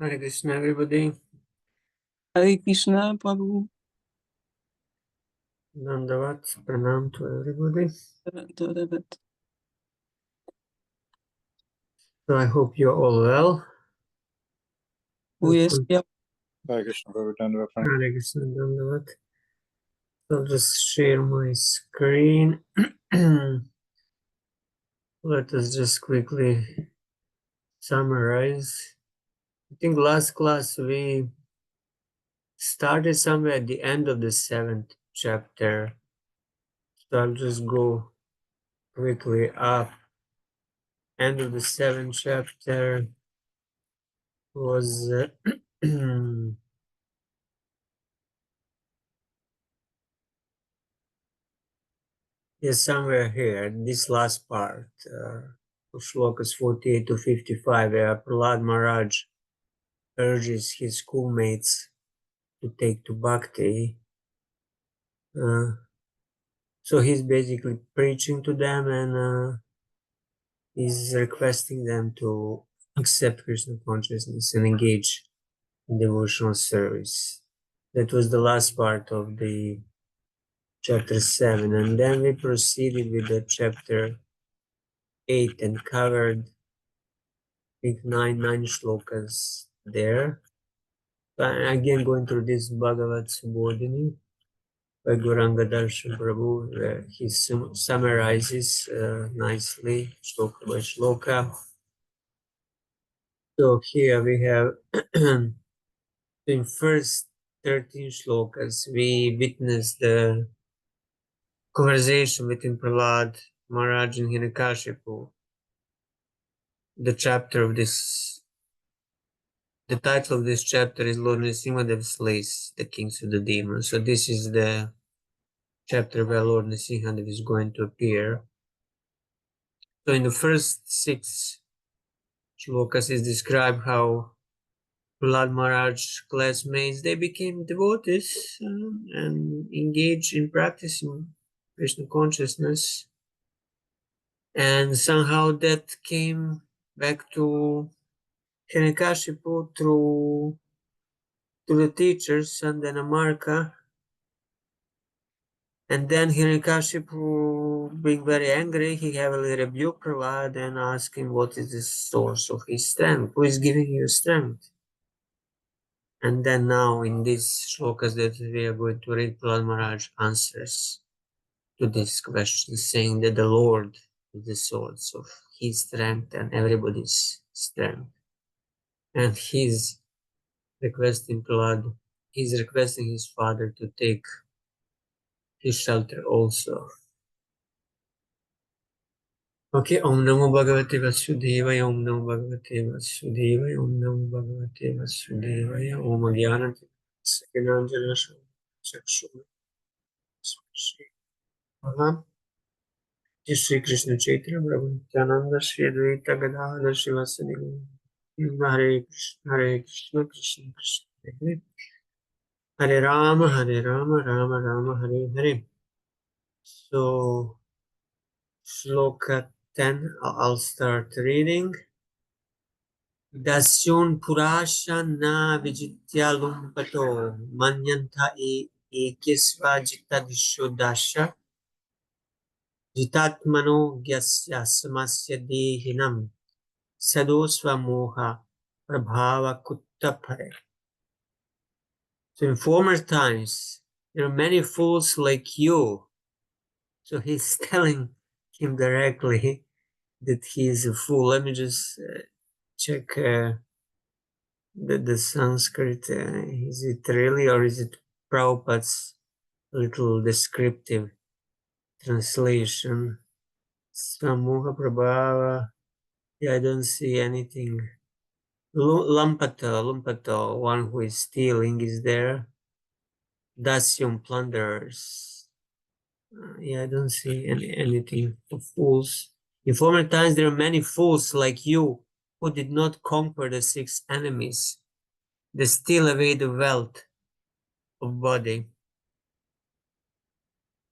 Hare Krishna, everybody. Hare Krishna, Prabhu. Dandavat, pranam to everybody. So I hope you're all well. Oh, yes, yeah. Hare Krishna, Prabhu. Hare Krishna, Dandavat. I'll just share my screen. Let us just quickly summarize. I think last class we started somewhere at the end of the 7th chapter. So I'll just go quickly up. End of the 7th chapter was yes, somewhere here, this last part of shlokas 48 to 55, where Prahlad Maharaj urges his schoolmates to take to bhakti. So he's basically preaching to them and he's requesting them to accept Krishna consciousness and engage in devotional service. That was the last part of the chapter 7, and then we proceeded with the chapter 8 and covered think nine shlokas there. Again, going through this Bhagavat Subodhini by Gauranga Darshan Prabhu, where he summarizes nicely shloka by shloka. So here we have in first 13 shlokas, we witness the conversation between Prahlad Maharaj and Hiranyakashipu. The chapter of this The title of this chapter is Lord Nrsimhadev slays the kings of the demons. So this is the chapter where Lord Nrsimhadev is going to appear. So in the first 6 shlokas is described how Prahlad Maharaj's classmates, they became devotees and engaged in practicing Krishna consciousness. And somehow that came back to Hiranyakashipu through to the teachers and then Amarka. And then Hiranyakashipu, being very angry, he heavily rebuked Prahlad and asked him what is the source of his strength, who is giving you strength. And then now in these shlokas that we are going to read, Prahlad Maharaj answers to this question, saying that the Lord is the source of his strength and everybody's strength. And he's requesting Prahlad, he's requesting his father to take his shelter also. Okay, Om Namo Bhagavate Vasudevaya, Om Namo Bhagavate Vasudevaya, Om Namo Bhagavate Vasudevaya, Om Agyanati Sakinanjana Chakshura Shri Shri Krishna Chaitanya Prabhu Nityananda Shri Advaita Gadadhar Shivasani Hare Krishna, Krishna Krishna Hare Hare Rama, Hare Rama, Rama Rama, Hare Hare. So, Shloka 10, I'll start reading. Dasyon Purasha na Vijitya Lumpato Manyanta Ekesva Jitadisho Dasha Jitatmano Gyasya Samasya Dehinam Sadosva Moha Prabhava Kuttapare. So in former times, there are many fools like you. So he's telling him directly that he is a fool. Let me just check the Sanskrit. Is it really, or is it Prabhupada's little descriptive translation? Samuha Prabhava. Yeah, I don't see anything. Lumpato, one who is stealing, is there. Dasyum, plunderers. Yeah, I don't see anything of fools. In former times, there are many fools like you who did not conquer the 6 enemies. They steal away the wealth of body.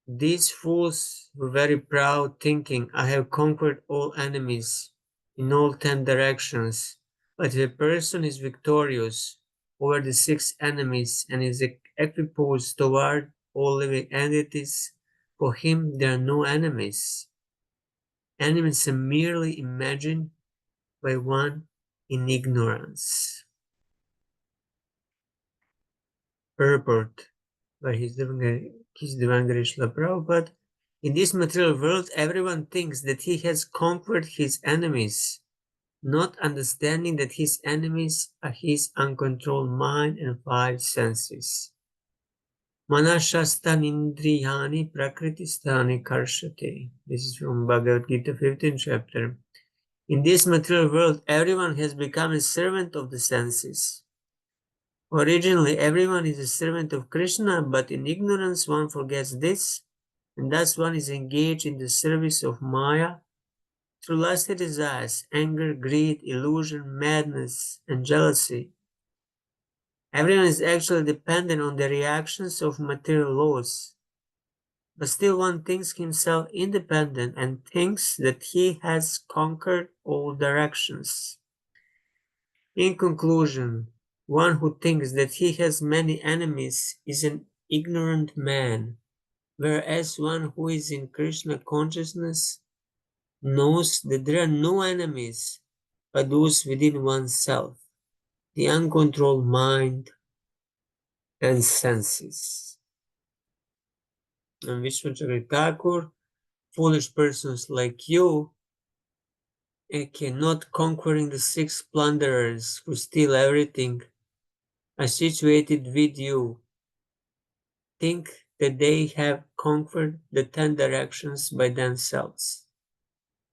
These fools were very proud, thinking, I have conquered all enemies in all 10 directions. But if a person is victorious over the six enemies and is equiposed toward all living entities, for him there are no enemies. Enemies are merely imagined by one in ignorance. Purport by His Divine Grace Srila Prabhupada. In this material world, everyone thinks that he has conquered his enemies, not understanding that his enemies are his uncontrolled mind and five senses. Manashastanindriyani prakritistani karshate. This is from Bhagavad Gita 15th chapter. In this material world, everyone has become a servant of the senses. Originally, everyone is a servant of Krishna, but in ignorance one forgets this, and thus one is engaged in the service of Maya through lusty desires, anger, greed, illusion, madness, and jealousy. Everyone is actually dependent on the reactions of material laws, but still one thinks himself independent and thinks that he has conquered all directions. In conclusion, one who thinks that he has many enemies is an ignorant man, whereas one who is in Krishna consciousness knows that there are no enemies but those within oneself, the uncontrolled mind and senses. And Vishwacharya Thakur, foolish persons like you cannot conquering the six plunderers who steal everything are situated with you. Think that they have conquered the 10 directions by themselves.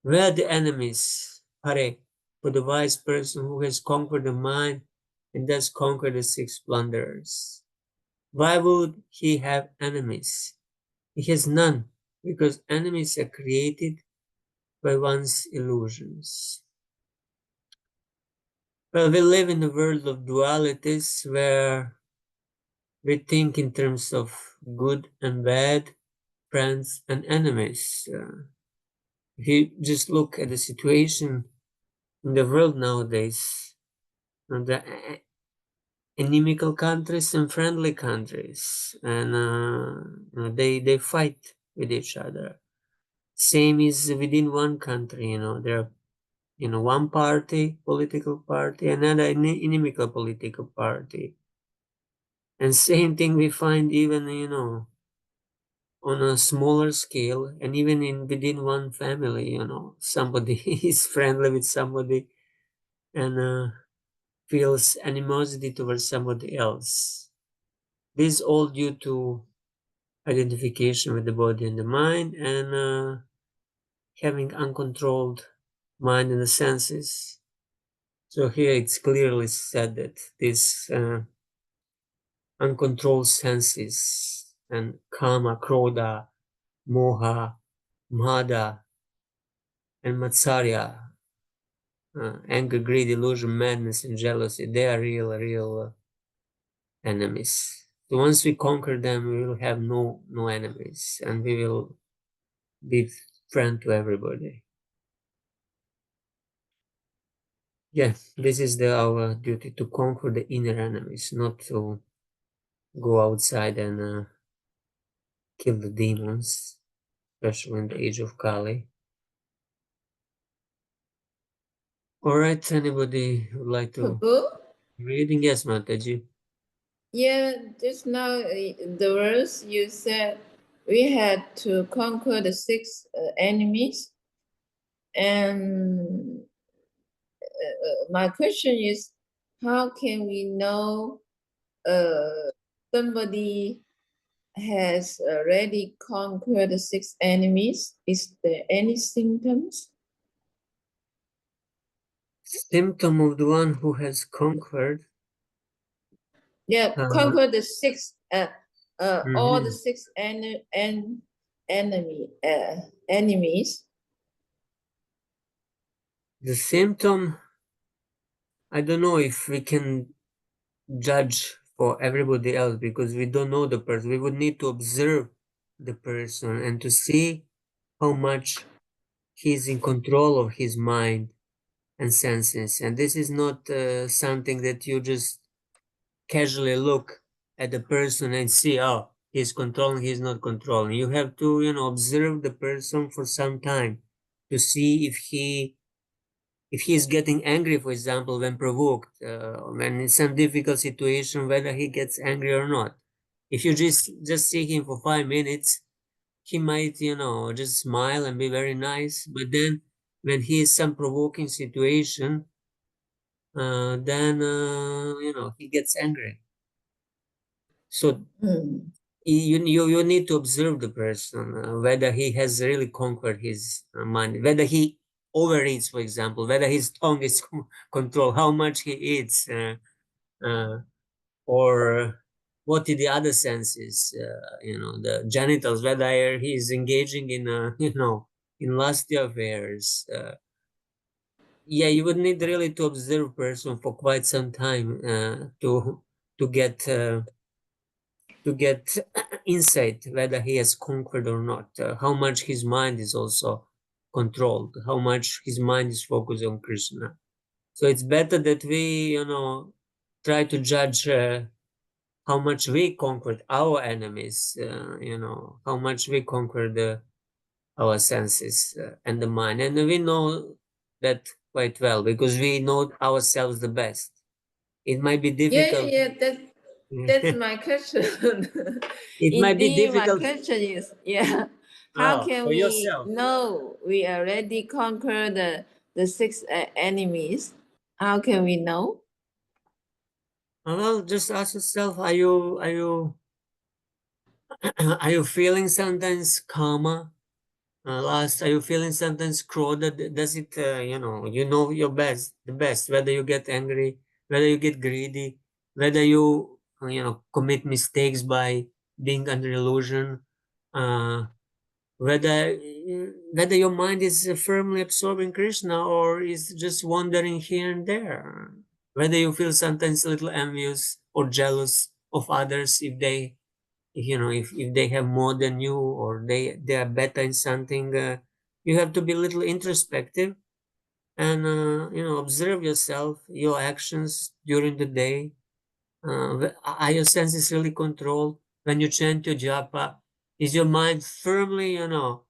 Where are the enemies? Hare, for the wise person who has conquered the mind and thus conquered the six plunderers. Why would he have enemies? He has none, because enemies are created by one's illusions. Well, we live in a world of dualities where we think in terms of good and bad, friends and enemies. If you just look at the situation in the world nowadays, the inimical countries and friendly countries, and they fight with each other. Same is within one country. There are one party, political party, another inimical political party, and same thing we find even on a smaller scale, and even within one family. Somebody is friendly with somebody and feels animosity towards somebody else. This is all due to identification with the body and the mind, and having uncontrolled mind and the senses. So here it's clearly said that these uncontrolled senses and kama, krodha, moha, mada, and matsarya, anger, greed, illusion, madness, and jealousy, they are real enemies. So once we conquer them, we will have no enemies, and we will be friend to everybody. Yeah, this is our duty, to conquer the inner enemies, not to go outside and kill the demons, especially in the age of Kali. All right, anybody would like to Prabhu? reading? Yes, Mataji. Yeah, just now the verse you said we had to conquer the six enemies. And my question is, how can we know somebody has already conquered the six enemies? Is there any symptoms? Symptom of the one who has conquered. Yeah, conquer the six, all the Mhm. six enemies. The symptom, I don't know if we can judge for everybody else, because we don't know the person. We would need to observe the person and to see how much he's in control of his mind and senses. And this is not something that you just casually look at the person and see, oh, he's controlling, he's not controlling. You have to, observe the person for some time to see if he's getting angry, for example, when provoked, when in some difficult situation, whether he gets angry or not. If you just see him for 5 minutes, he might, just smile and be very nice. But then when he is some provoking situation, then, he gets angry. So you need to observe the person, whether he has really conquered his mind, whether he overeats, for example, whether his tongue is controlled, how much he eats, or what are the other senses, the genitals, whether he is engaging in, in lusty affairs. Yeah, you would need really to observe person for quite some time to get insight whether he has conquered or not, how much his mind is also controlled, how much his mind is focused on Krishna. So it's better that we, try to judge how much we conquered our enemies, how much we conquered our senses and the mind. And we know that quite well because we know ourselves the best. It might be difficult. Yeah. That's my question. It might be Indeed, my difficult. question is, yeah, how Oh, can for we yourself. know we already conquered the six enemies? How can we know? Well, just ask yourself: are you are you feeling sometimes karma? Last, are you feeling sometimes krodha? Does it, your best, the best, whether you get angry, whether you get greedy, whether you, commit mistakes by being under illusion, uh, whether whether your mind is firmly absorbing Krishna or is just wandering here and there, whether you feel sometimes a little envious or jealous of others if they, if they have more than you or they are better in something. You have to be a little introspective and observe yourself, your actions during the day. Are your senses really controlled when you chant your japa? Is your mind firmly,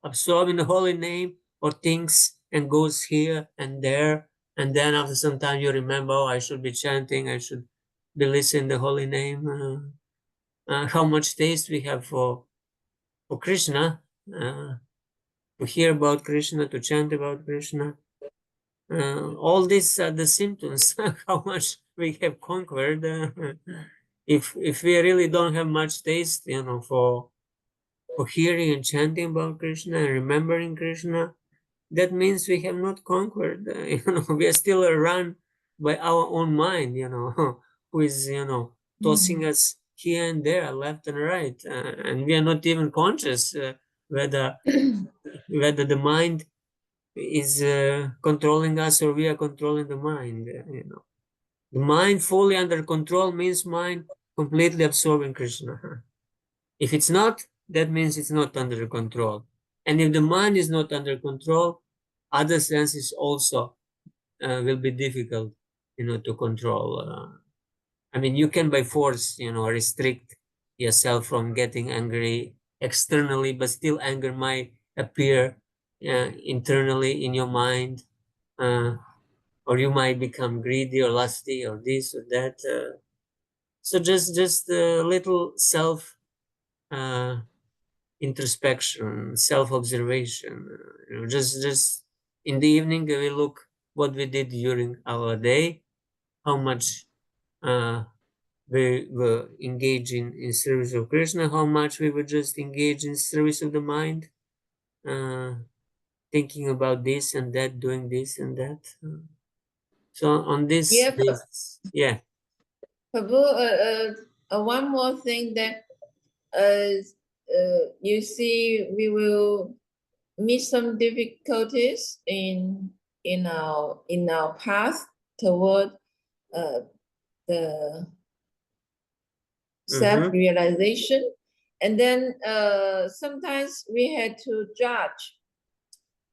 absorbing the holy name, or thinks and goes here and there, and then after some time you remember, oh, I should be chanting, I should be listening the holy name. How much taste we have for Krishna, to hear about Krishna, to chant about Krishna. All these are the symptoms how much we have conquered. If we really don't have much taste, for hearing and chanting about Krishna and remembering Krishna, that means we have not conquered. We are still run by our own mind. Who is tossing us here and there, left and right, and we are not even conscious whether the mind is controlling us or we are controlling the mind. The mind fully under control means mind completely absorbing Krishna. If it's not, that means it's not under control. And if the mind is not under control, other senses also will be difficult, to control. I mean, you can by force, restrict yourself from getting angry externally, but still anger might appear internally in your mind, uh, or you might become greedy or lusty or this or that. So just a little self uh, introspection, self observation. Just in the evening we look what we did during our day, how much uh, we were engaging in service of Krishna, how much we were just engaged in service of the mind, uh, thinking about this and that, doing this and that. So on this Yeah, basis, yeah. Prabhu, one more thing that you see, we will meet some difficulties in our path toward uh, the Mm-hmm. self-realization, and then sometimes we had to judge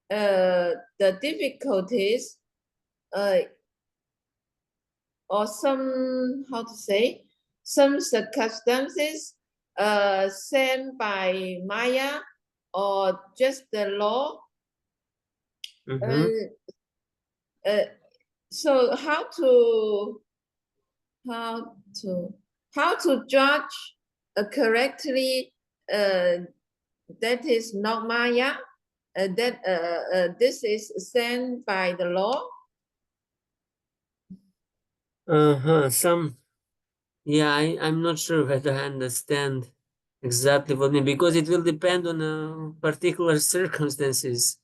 the difficulties uh, or some, how to say, some circumstances sent by Maya or just the law. Mm-hmm. Uh, so how to how to judge correctly that is not Maya, that this is sent by the law. Yeah, I'm not sure whether I understand exactly what you mean, because it will depend on particular circumstances.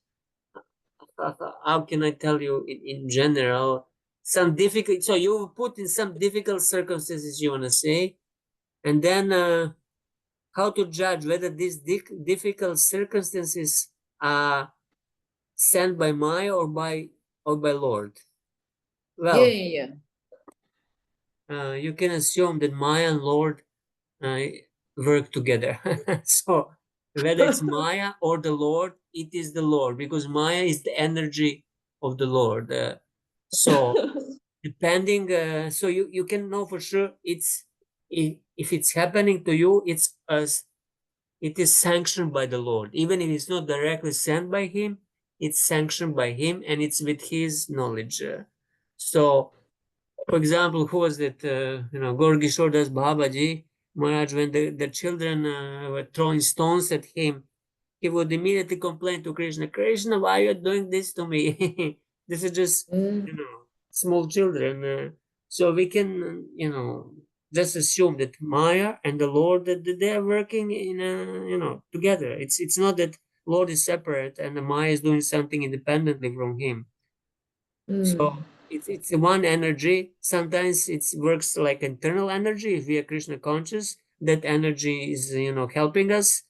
How can I tell you in general? Some difficult, so you put in some difficult circumstances, you want to say, and then how to judge whether these difficult circumstances are sent by Maya or by Lord. Yeah, Well, yeah, you can assume that Maya and Lord uh, work together. So whether it's Maya or the Lord, it is the Lord, because Maya is the energy of the Lord. So depending, so you can know for sure it's, if it's happening to you, it's as it is sanctioned by the Lord, even if it's not directly sent by Him. It's sanctioned by Him, and it's with His knowledge. So for example, who was it? Gorgi Shodas Babaji Maharaj, when the children were throwing stones at him, he would immediately complain to Krishna, Krishna, why are you doing this to me? This is just, mm, small children. So we can, just assume that Maya and the Lord, that they are working in, together. It's not that Lord is separate and the Maya is doing something independently from him. mm, So it's one energy. Sometimes it works like internal energy. If we are Krishna conscious, that energy is helping us.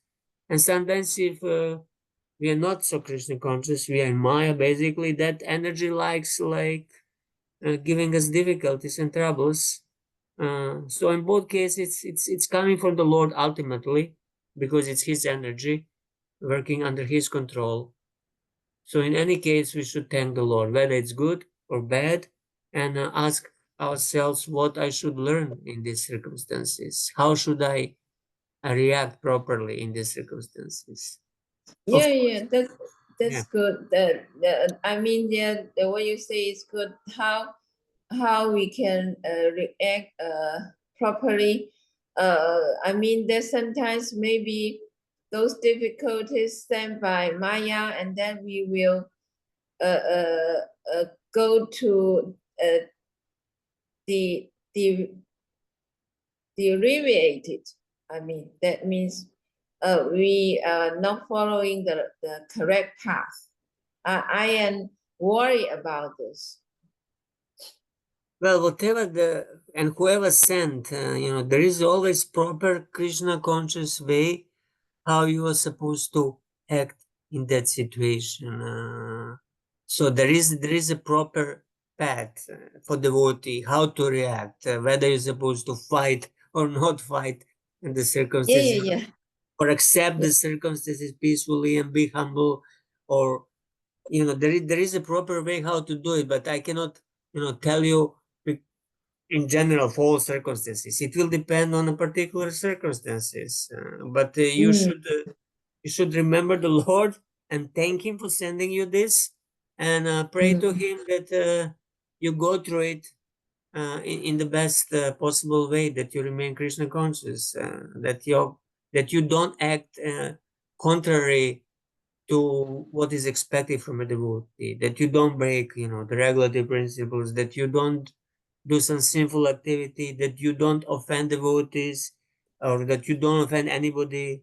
And sometimes if we are not so Krishna conscious, we are in Maya. Basically, that energy likes like giving us difficulties and troubles. So in both cases, it's coming from the Lord ultimately, because it's His energy working under His control. So in any case, we should thank the Lord, whether it's good or bad, and ask ourselves what I should learn in these circumstances. How should I react properly in these circumstances? yeah, Of yeah. course, That's yeah. good. I mean, yeah, the way you say is good. How we can react properly. I mean, there's sometimes maybe those difficulties sent by Maya, and then we will uh, uh, go to the deviated. I mean, that means we are not following the correct path. I am worried about this. Well, whatever and whoever sent, there is always proper Krishna conscious way how you are supposed to act in that situation. So there is a proper path for devotee how to react, whether you're supposed to fight or not fight in the Yeah, circumstances, yeah, yeah. or accept Yeah. the circumstances peacefully and be humble, or there is a proper way how to do it, but I cannot tell you in general for all circumstances. It will depend on a particular circumstances, but Mm, you should remember the Lord and thank Him for sending you this, and pray to mm, Him that you go through it in the best possible way, that you remain Krishna conscious, that you don't act contrary to what is expected from a devotee, that you don't break, the regulative principles, that you don't do some sinful activity, that you don't offend devotees, or that you don't offend anybody.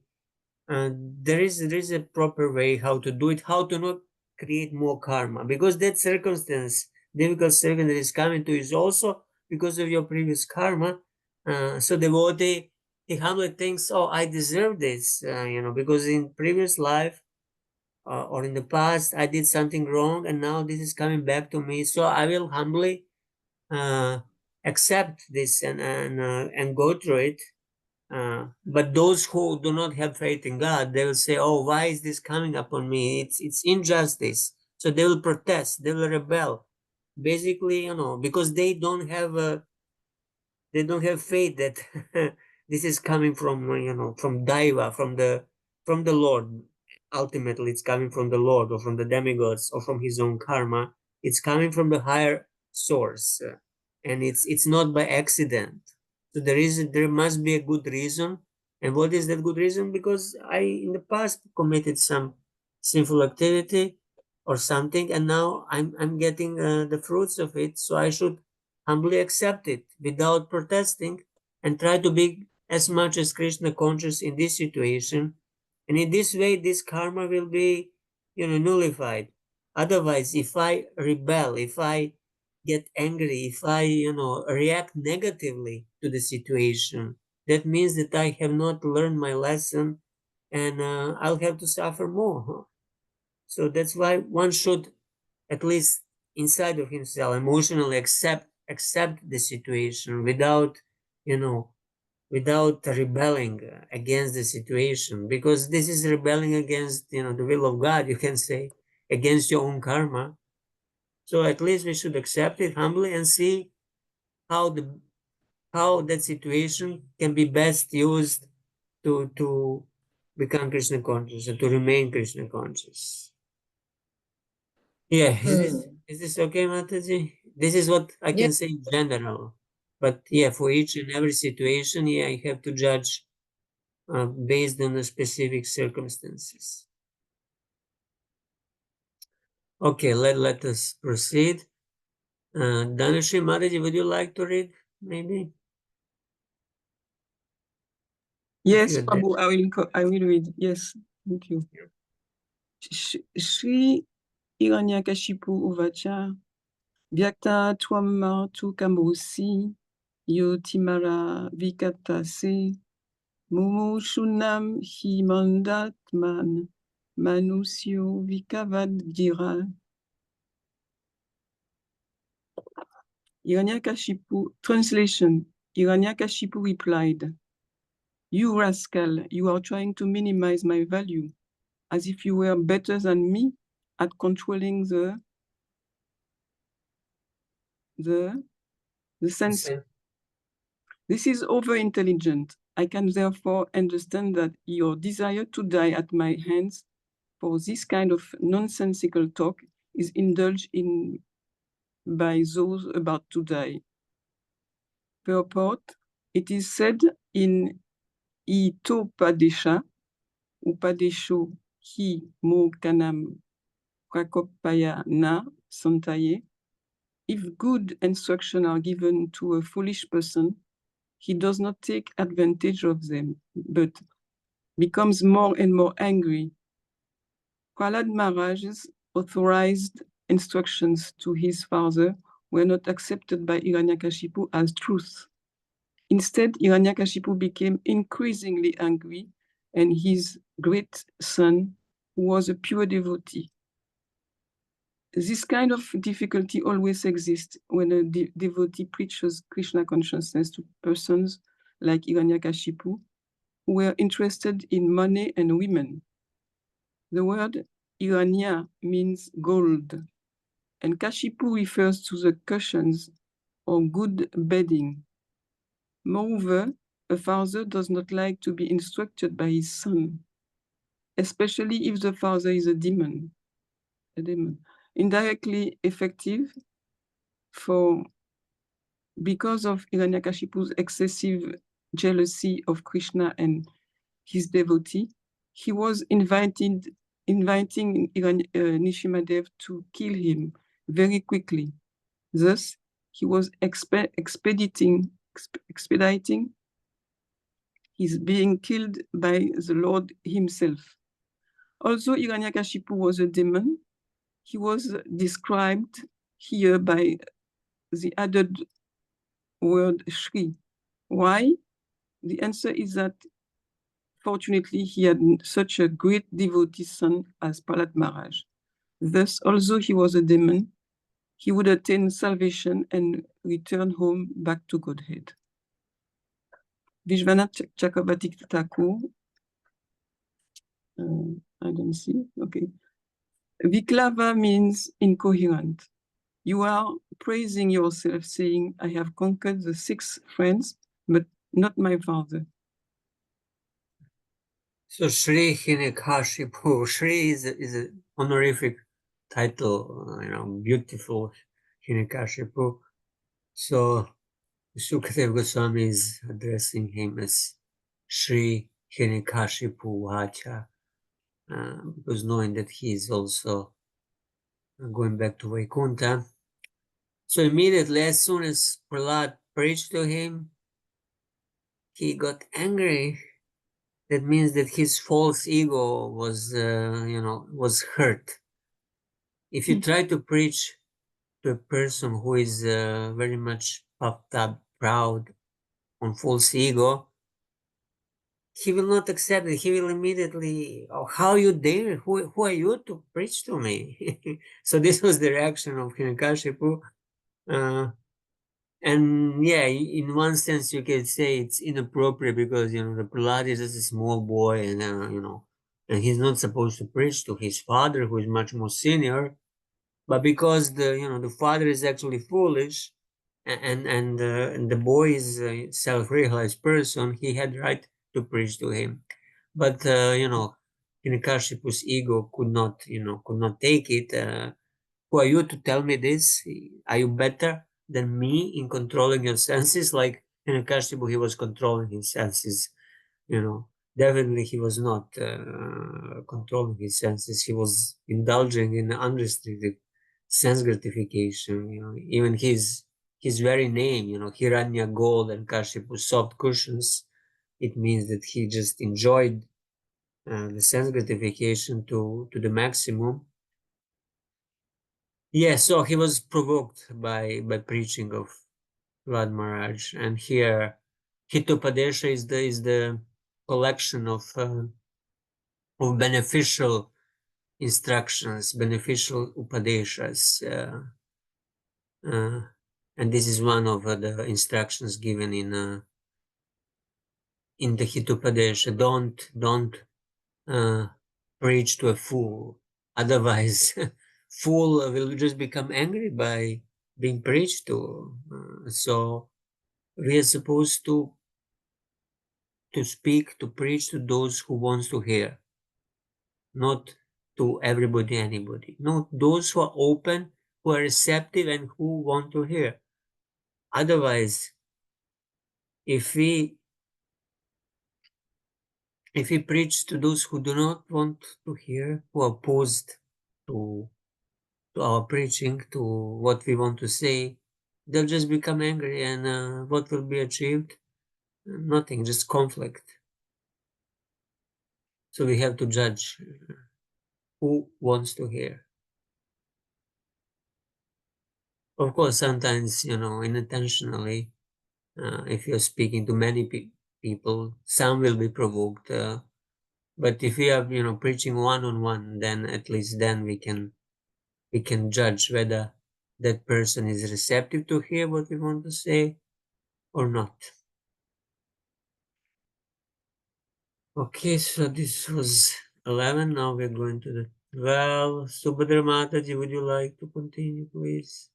There is a proper way how to do it, how to not create more karma, because that circumstance, difficult circumstance that is coming to you is also because of your previous karma. So devotee, he humbly thinks, oh, I deserve this, because in previous life or in the past I did something wrong, and now this is coming back to me. So I will humbly uh, accept this and go through it. But those who do not have faith in God, they will say, "Oh, why is this coming upon me? It's injustice." So they will protest, they will rebel. basically, because they don't have faith that this is coming from from Daiva, from the Lord. Ultimately, it's coming from the Lord or from the demigods or from his own karma. It's coming from the higher source, and it's not by accident. So there must be a good reason. And what is that good reason? Because I in the past committed some sinful activity or something, and now I'm getting the fruits of it. So I should humbly accept it without protesting and try to be as much as Krishna conscious in this situation. And in this way, this karma will be, nullified. Otherwise, if I rebel, if I get angry, if I, react negatively to the situation, that means that I have not learned my lesson and I'll have to suffer more. So that's why one should, at least inside of himself, emotionally accept the situation without you know without rebelling against the situation, because this is rebelling against the will of God, you can say, against your own karma. So at least we should accept it humbly and see how the how that situation can be best used to become Krishna conscious and to remain Krishna conscious. Yeah, is this okay, Mataji? This is what I Yeah. can say in general. But yeah, for each and every situation, yeah, I have to judge based on the specific circumstances. Okay, let us proceed. Dhanashri Mataji, would you like to read, maybe? Yes, Prabhu, I will read. Yes, thank you. Shri Hiranyakashipu Uvacha Vyakta Twamma Tu Kambosi Yotimara Vikatase Mumushunam Himandatman Manusyo Vikavadgira. Hiranyakashipu, translation, Hiranyakashipu replied, "You rascal, you are trying to minimize my value, as if you were better than me at controlling the sense. This is over-intelligent. I can therefore understand that your desire to die at my hands for this kind of nonsensical talk is indulged in by those about to die." Purport, it is said in Itopadesha, Upadesho Hi Mo Kanam Prakopaya Na Santaye, if good instruction are given to a foolish person, he does not take advantage of them, but becomes more and more angry. Prahlad Maharaj's authorized instructions to his father were not accepted by Hiranyakashipu as truth. Instead, Hiranyakashipu became increasingly angry, and his great son, who was a pure devotee. This kind of difficulty always exists when a devotee preaches Krishna consciousness to persons like Hiranyakashipu, who were interested in money and women. The word Hiranya means gold, and Kashipu refers to the cushions or good bedding. Moreover, a father does not like to be instructed by his son, especially if the father is a demon. Indirectly effective because of Hiranyakashipu's excessive jealousy of Krishna and his devotee, he was inviting Nishimadev to kill him very quickly. Thus, he was expediting his being killed by the Lord himself. Although Hiranyakashipu was a demon, he was described here by the added word Shri. Why? The answer is that fortunately he had such a great devotee son as Prahlad Maharaj. Thus, although he was a demon, he would attain salvation and return home back to Godhead. Vishwanath Chakrabarti Thakur, I don't see, okay. Viklava means incoherent. You are praising yourself, saying, I have conquered the 6 friends, but not my father. So Shri Hinikashipu, Shri is an honorific title, beautiful Hinikashipu. So Sukadeva Goswami is addressing him as Shri Hinikashipu Vacha, because knowing that he is also going back to Vaikuntha. So immediately, as soon as Prahlad preached to him, he got angry. That means that his false ego was hurt. If you try to preach to a person who is very much puffed up, proud, on false ego, he will not accept it. He will immediately, oh, how you dare? Who are you to preach to me? So this was the reaction of Hiranyakashipu. And yeah, in one sense, you can say it's inappropriate because, the Prahlad is just a small boy and, and he's not supposed to preach to his father, who is much more senior. But because the father is actually foolish and the boy is a self-realized person, he had right to preach to him. But, Hiranyakashipu's ego could not take it. Who are you to tell me this? Are you better than me in controlling your senses? Like in Kashibu, he was controlling his senses. Definitely he was not controlling his senses. He was indulging in unrestricted sense gratification. Even his very name, Hiranya gold and Kashipu soft cushions. It means that he just enjoyed the sense gratification to the maximum. Yeah, so he was provoked by preaching of Vlad Maharaj, and here Hitopadesha is the collection of beneficial instructions, beneficial upadeshas, and this is one of the instructions given in the Hitopadesha. Don't preach to a fool, otherwise fool will just become angry by being preached to. So we are supposed to speak, to preach to those who wants to hear, not to everybody, anybody. No, those who are open, who are receptive, and who want to hear. Otherwise, if we preach to those who do not want to hear, who are opposed to our preaching, to what we want to say, they'll just become angry, and what will be achieved? Nothing, just conflict. So we have to judge who wants to hear. Of course, sometimes, unintentionally, if you're speaking to many people, some will be provoked. But if we are, preaching one-on-one, then at least then we can judge whether that person is receptive to hear what we want to say or not. Okay, so this was 11. Now we're going to the 12. Subhadra Mataji, would you like to continue, please?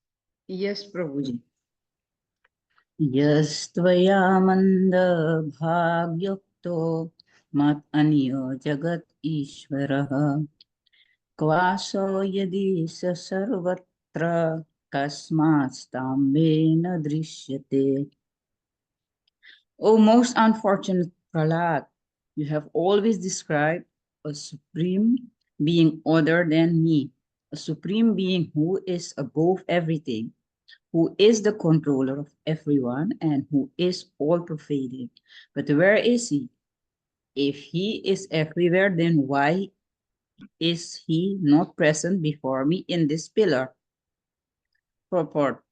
Yes, Prabhuji. यस्त्वया मन्दभाग्युक्तो मत् अन्यो जगत् ईश्वरः क्वासो यदि स सर्वत्र कस्मात्स्ताम्बेन दृश्यते. O most unfortunate Prahlad, you have always described a supreme being other than me, a supreme being who is above everything, who is the controller of everyone and who is all pervading. But where is he? If he is everywhere, then why is he not present before me in this pillar? Purport.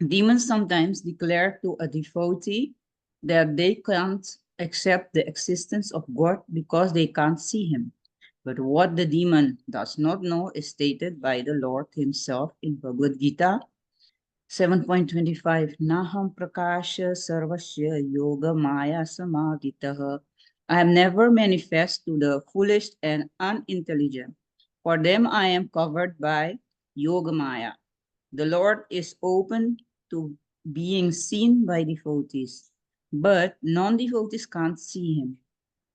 Demons sometimes declare to a devotee that they can't accept the existence of God because they can't see him. But what the demon does not know is stated by the Lord himself in Bhagavad Gita 7.25. Naham prakasha sarvasya yoga maya samadhitaha. I am never manifest to the foolish and unintelligent. For them I am covered by yoga maya. The Lord is open to being seen by devotees, but non-devotees can't see him.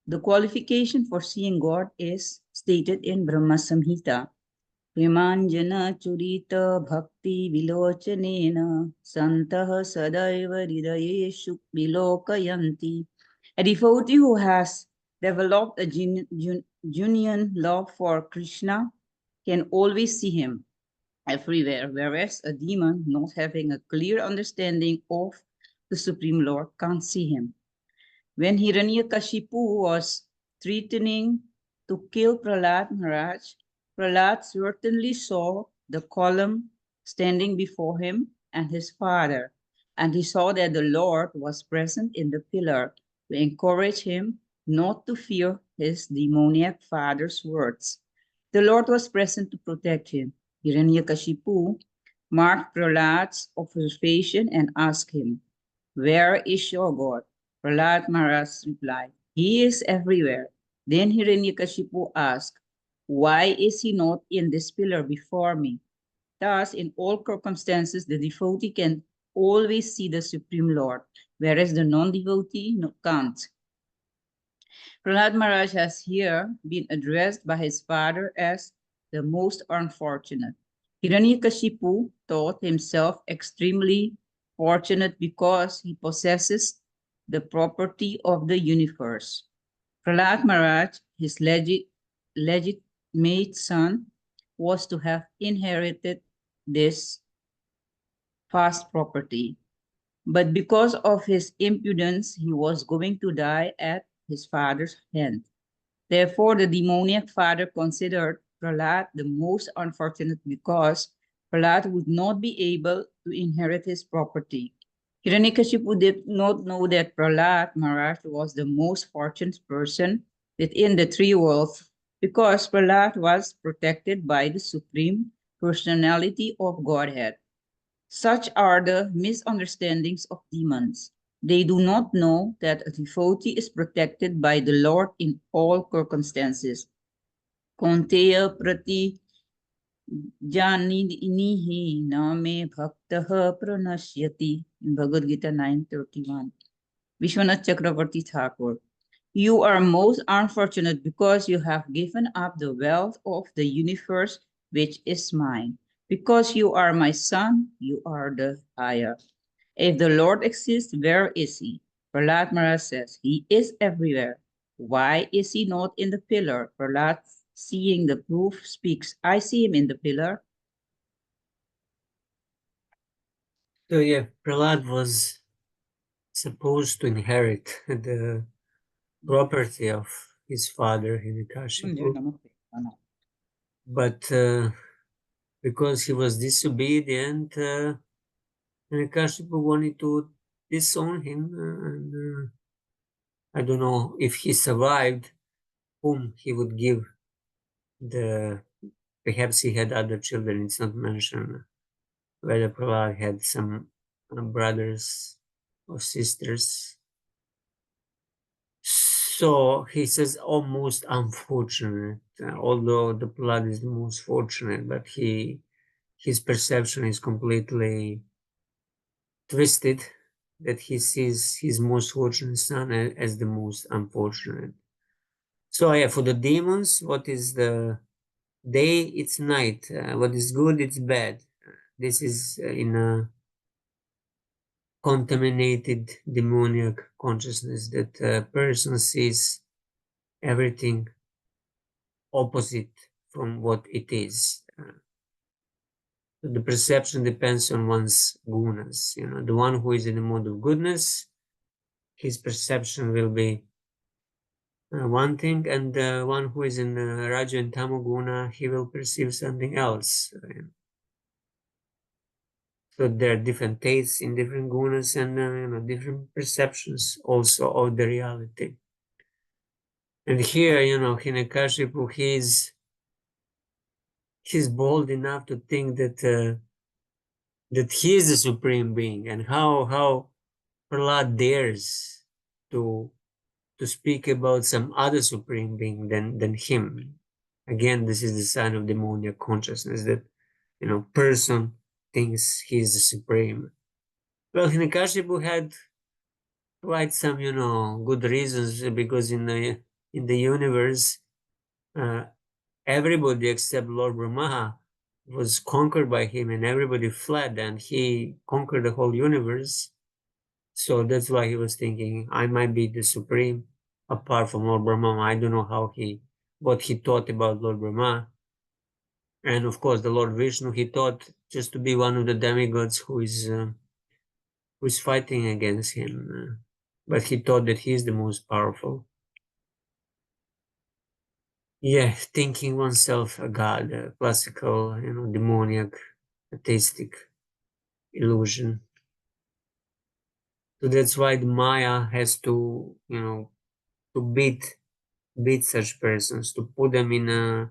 The qualification for seeing God is stated in Brahma Samhita. Primanjana churita bhakti vilochanena santah sadaiva hridayeshu vilokayanti. A devotee who has developed a genuine love for Krishna can always see him everywhere, whereas a demon not having a clear understanding of the Supreme Lord can't see him. When Hiranyakashipu was threatening to kill Prahlad Maharaj, Prahlad certainly saw the column standing before him and his father, and he saw that the Lord was present in the pillar to encourage him not to fear his demoniac father's words. The Lord was present to protect him. Hiranyakashipu marked Prahlad's observation and asked him, "Where is your God?" Prahlad Maharaj replied, "He is everywhere." Then Hiranyakashipu asked, "Why is he not in this pillar before me?" Thus, in all circumstances, the devotee can always see the Supreme Lord, whereas the non-devotee can't. Prahlad Maharaj has here been addressed by his father as the most unfortunate. Hiranyakashipu thought himself extremely fortunate because he possesses the property of the universe. Prahlad Maharaj, his legitimate son, was to have inherited this vast property. But because of his impudence, he was going to die at his father's hand. Therefore, the demoniac father considered Prahlad the most unfortunate because Prahlad would not be able to inherit his property. Hiranyakashipu did not know that Prahlad Maharaj was the most fortunate person within the three worlds because Prahlad was protected by the Supreme Personality of Godhead. Such are the misunderstandings of demons. They do not know that a devotee is protected by the Lord in all circumstances. Konteya prati janinihi name bhaktaha pranasyati in Bhagavad Gita 9:31. Vishwanath Chakravarti Thakur. You are most unfortunate because you have given up the wealth of the universe, which is mine. Because you are my son, you are the higher. If the Lord exists, where is he? Prahlad Maharaj says, he is everywhere. Why is he not in the pillar? Prahlad, seeing the proof, speaks, I see him in the pillar. So yeah, Prahlad was supposed to inherit the property of his father Hiranyakashipu, but because he was disobedient, Hiranyakashipu wanted to disown him, and I don't know if he survived, whom he would give the. Perhaps he had other children. It's not mentioned whether Prahlad had some brothers or sisters. So he says almost unfortunate, although the Prahlad is the most fortunate, but his perception is completely twisted, that he sees his most fortunate son as the most unfortunate. So yeah, for the demons, what is the day? It's night. What is good? It's bad. This is in a contaminated demoniac consciousness that a person sees everything opposite from what it is. The perception depends on one's gunas. The one who is in the mode of goodness, his perception will be one thing, and the one who is in Raja and Tamoguna, he will perceive something else. So there are different tastes in different gunas and different perceptions also of the reality. And here, Hiranyakashipu, he's bold enough to think that that he is the supreme being, and how Prahlad dares to speak about some other supreme being than him. Again, this is the sign of demoniac consciousness, that person thinks he's the supreme. Well, Hiranyakashipu had quite some, good reasons, because in the universe, everybody except Lord Brahma was conquered by him, and everybody fled, and he conquered the whole universe. So that's why he was thinking, I might be the supreme, apart from Lord Brahma. I don't know what he thought about Lord Brahma. And of course, the Lord Vishnu, he thought just to be one of the demigods who is fighting against him. But he thought that he is the most powerful. Yeah, thinking oneself a god, a classical, demoniac, atheistic illusion. So that's why the Maya has to, to beat such persons, to put them in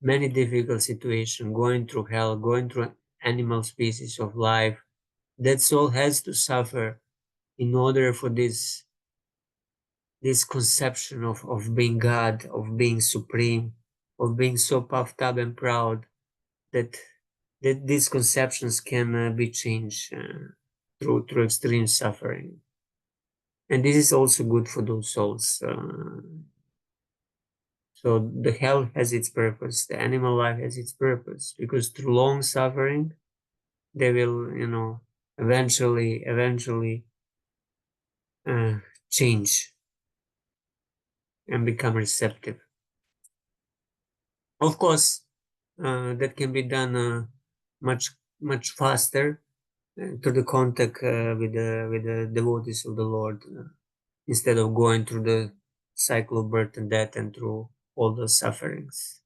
many difficult situations, going through hell, going through animal species of life. That soul has to suffer in order for this conception of being God, of being supreme, of being so puffed up and proud that these conceptions can be changed through extreme suffering. And this is also good for those souls. So the hell has its purpose, the animal life has its purpose, because through long suffering, they will, eventually change and become receptive. Of course, that can be done much faster through the contact with the devotees of the Lord, instead of going through the cycle of birth and death and through all those sufferings.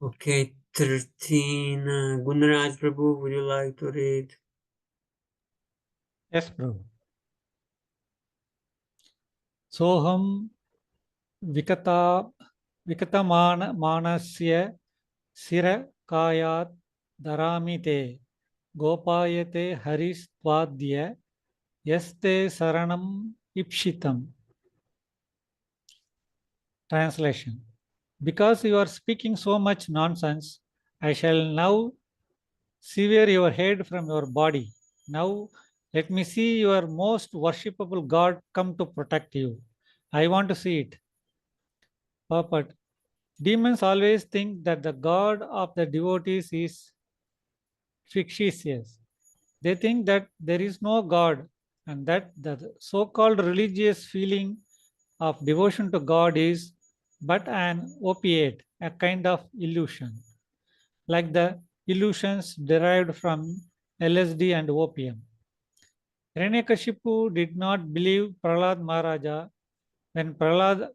Okay, 13. Gunaraj Prabhu, would you like to read? Yes, Prabhu. Soham vikata manasya sira kayat dharami te gopayate haris tvadya yaste saranam ipshitam. Translation. Because you are speaking so much nonsense, I shall now sever your head from your body. Now let me see your most worshipable God come to protect you. I want to see it. Purport. Demons always think that the God of the devotees is fictitious. They think that there is no God and that the so called religious feeling of devotion to God is but an opiate, a kind of illusion, like the illusions derived from LSD and opium. Hiranyakashipu did not believe Prahlad Maharaja when Prahlad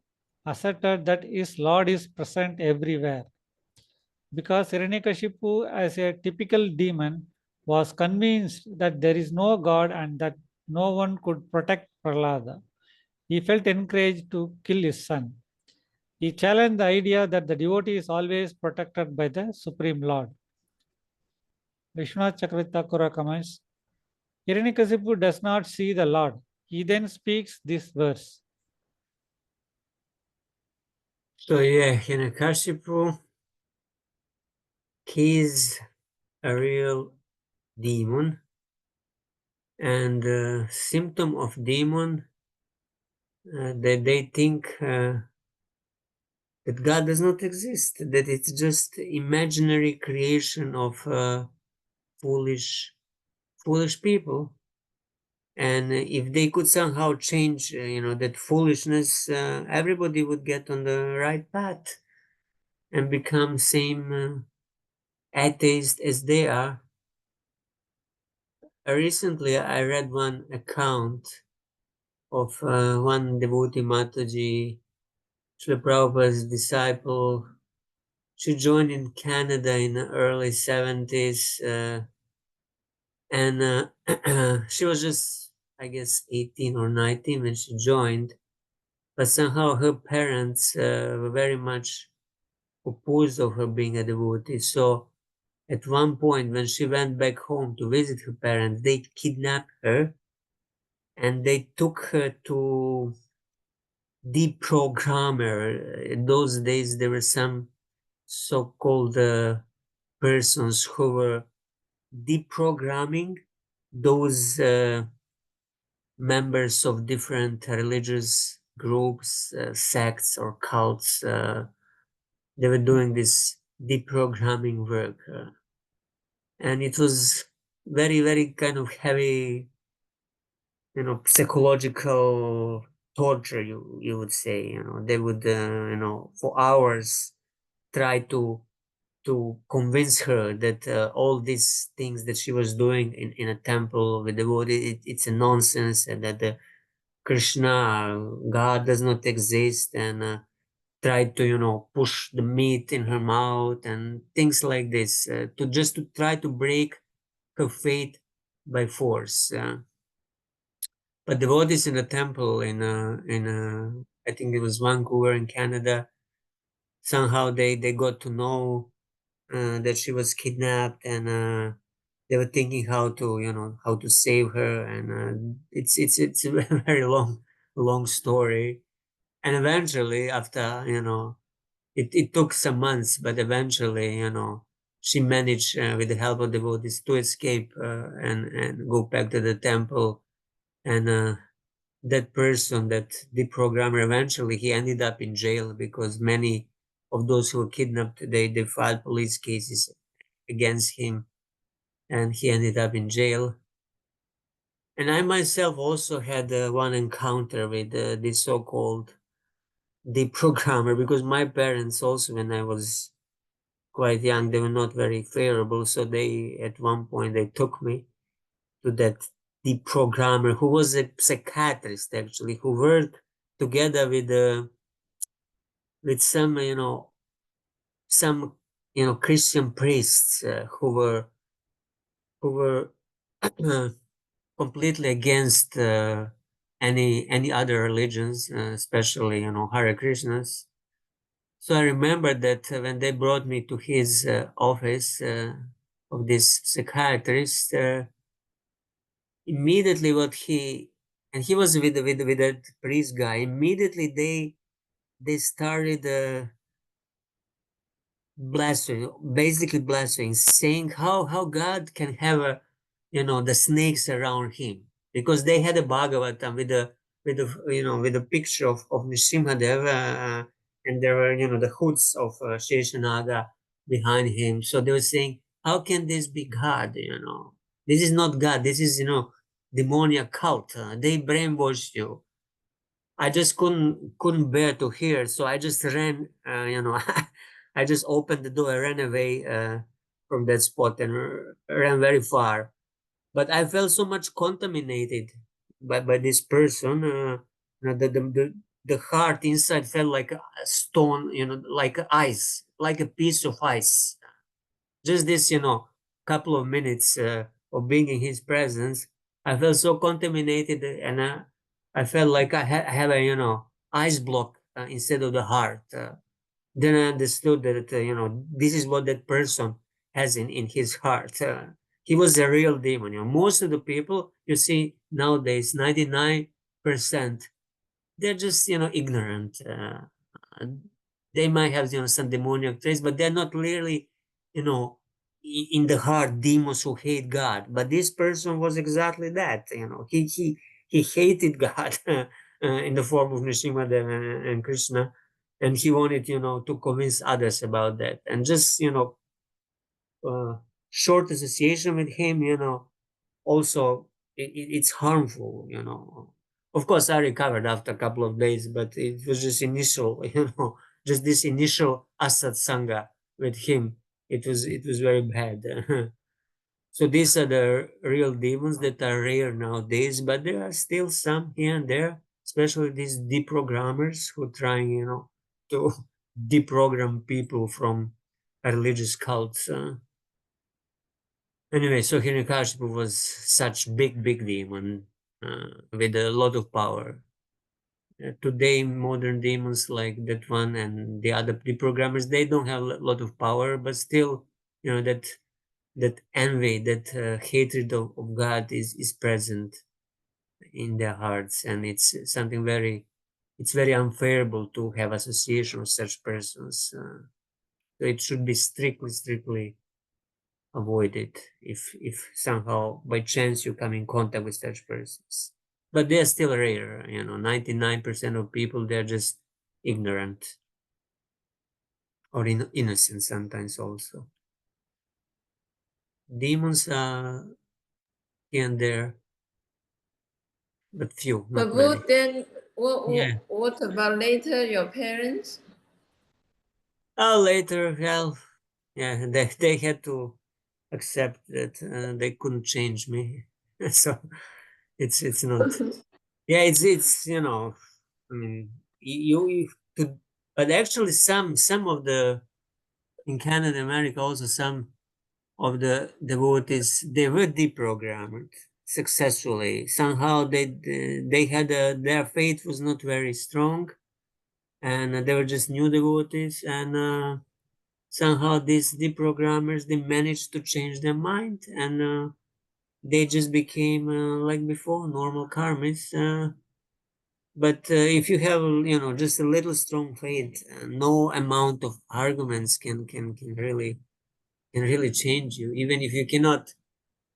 asserted that his Lord is present everywhere. Because Hiranyakashipu, as a typical demon, was convinced that there is no God and that no one could protect Prahlada. He felt encouraged to kill his son. He challenged the idea that the devotee is always protected by the Supreme Lord. Vishwanath Chakravarti Thakura comments, Hiranyakashipu does not see the Lord. He then speaks this verse. So yeah, Hiranyakashipu, he's a real demon, and the symptom of demon, that they think that God does not exist, that it's just imaginary creation of foolish people. And if they could somehow change, that foolishness, everybody would get on the right path and become same atheist as they are. Recently, I read one account of one devotee Mataji, Srila Prabhupada's disciple. She joined in Canada in the early 70s, and she was just, I guess, 18 or 19 when she joined. But somehow her parents were very much opposed of her being a devotee. So at one point, when she went back home to visit her parents, they kidnapped her and they took her to deprogrammer. In those days, there were some so-called persons who were deprogramming those members of different religious groups, sects, or cults. They were doing this deprogramming work, and it was very, very kind of heavy, psychological torture. You would say, they would, for hours try to convince her that all these things that she was doing in a temple with the devotee, it's a nonsense, and that the Krishna, God, does not exist, and tried to, push the meat in her mouth and things like this, to just to try to break her faith by force. But devotees in the temple I think it was Vancouver in Canada, somehow they got to know that she was kidnapped, and they were thinking how to save her, and it's a very long story. And eventually, after it took some months, but eventually, she managed, with the help of devotees, to escape, and go back to the temple. And that person, that deprogrammer, eventually he ended up in jail, because many of those who were kidnapped, they filed police cases against him, and he ended up in jail. And I myself also had one encounter with this so-called deprogrammer, because my parents also, when I was quite young, they were not very favorable. So they, at one point, they took me to that deprogrammer, who was a psychiatrist actually, who worked together with some Christian priests, who were completely against any other religions, especially Hare Krishnas. So I remember that when they brought me to his office of this psychiatrist, immediately what he and he was with that priest guy. Immediately they started blasphemy, basically blasphemy, saying how God can have the snakes around him, because they had a Bhagavatam with a picture of Nrsimhadev, and there were the hoods of Sheshanaga behind him. So they were saying, how can this be God? This is not God. This is demoniac cult. They brainwashed you. I just couldn't bear to hear, so I just ran. I just opened the door, I ran away from that spot, and ran very far. But I felt so much contaminated by this person. The heart inside felt like a stone, like ice, like a piece of ice. Just this, couple of minutes of being in his presence, I felt so contaminated, and I felt like I have a, ice block instead of the heart. Then I understood that, this is what that person has in his heart. He was a real demon. Most of the people you see nowadays, 99%, they're just, ignorant. They might have, some demoniac traits, but they're not really, you know, in the heart demons who hate God. But this person was exactly that. He hated God in the form of Nrsimhadev and Krishna, and he wanted, to convince others about that. And just, uh, short association with him, also it's harmful. Of course, I recovered after a couple of days, but it was just initial, just this initial asat sangha with him. It was very bad. So these are the real demons that are rare nowadays, but there are still some here and there, especially these deprogrammers who trying, to deprogram people from religious cults. Anyway, so Hiranyakashipu was such big demon, with a lot of power. Today, modern demons like that one and the other deprogrammers, they don't have a lot of power, but still, that envy, that hatred of God is present in their hearts, and it's something it's very unfavorable to have association with such persons. So it should be strictly avoided if somehow by chance you come in contact with such persons. But they're still rare, 99% of people, they're just ignorant or innocent sometimes also. Demons are here and there, but few, not many. Prabhu, then Yeah. what about later your parents? Oh, later, well, yeah, they had to accept that they couldn't change me. So it's not. Yeah, it's I mean, you could, but actually some of the in Canada, America, also some of the devotees, they were deprogrammed successfully. Somehow they had their faith was not very strong, and they were just new devotees, and somehow these deprogrammers, they managed to change their mind, and they just became like before, normal karmis. But if you have, just a little strong faith, no amount of arguments can really change you. Even if you cannot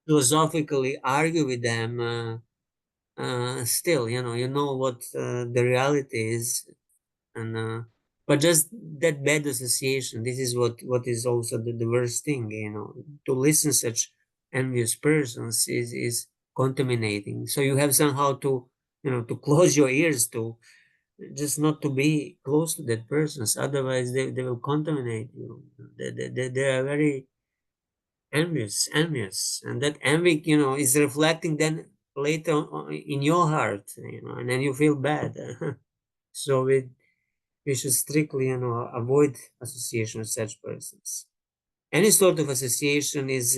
philosophically argue with them, still, you know what the reality is, and but just that bad association. This is what is also the worst thing. To listen such envious persons is contaminating. So you have somehow to close your ears to just not to be close to that persons, otherwise they will contaminate you. They are very envious, and that envy is reflecting then later in your heart, and then you feel bad. So we should strictly avoid association with such persons. Any sort of association is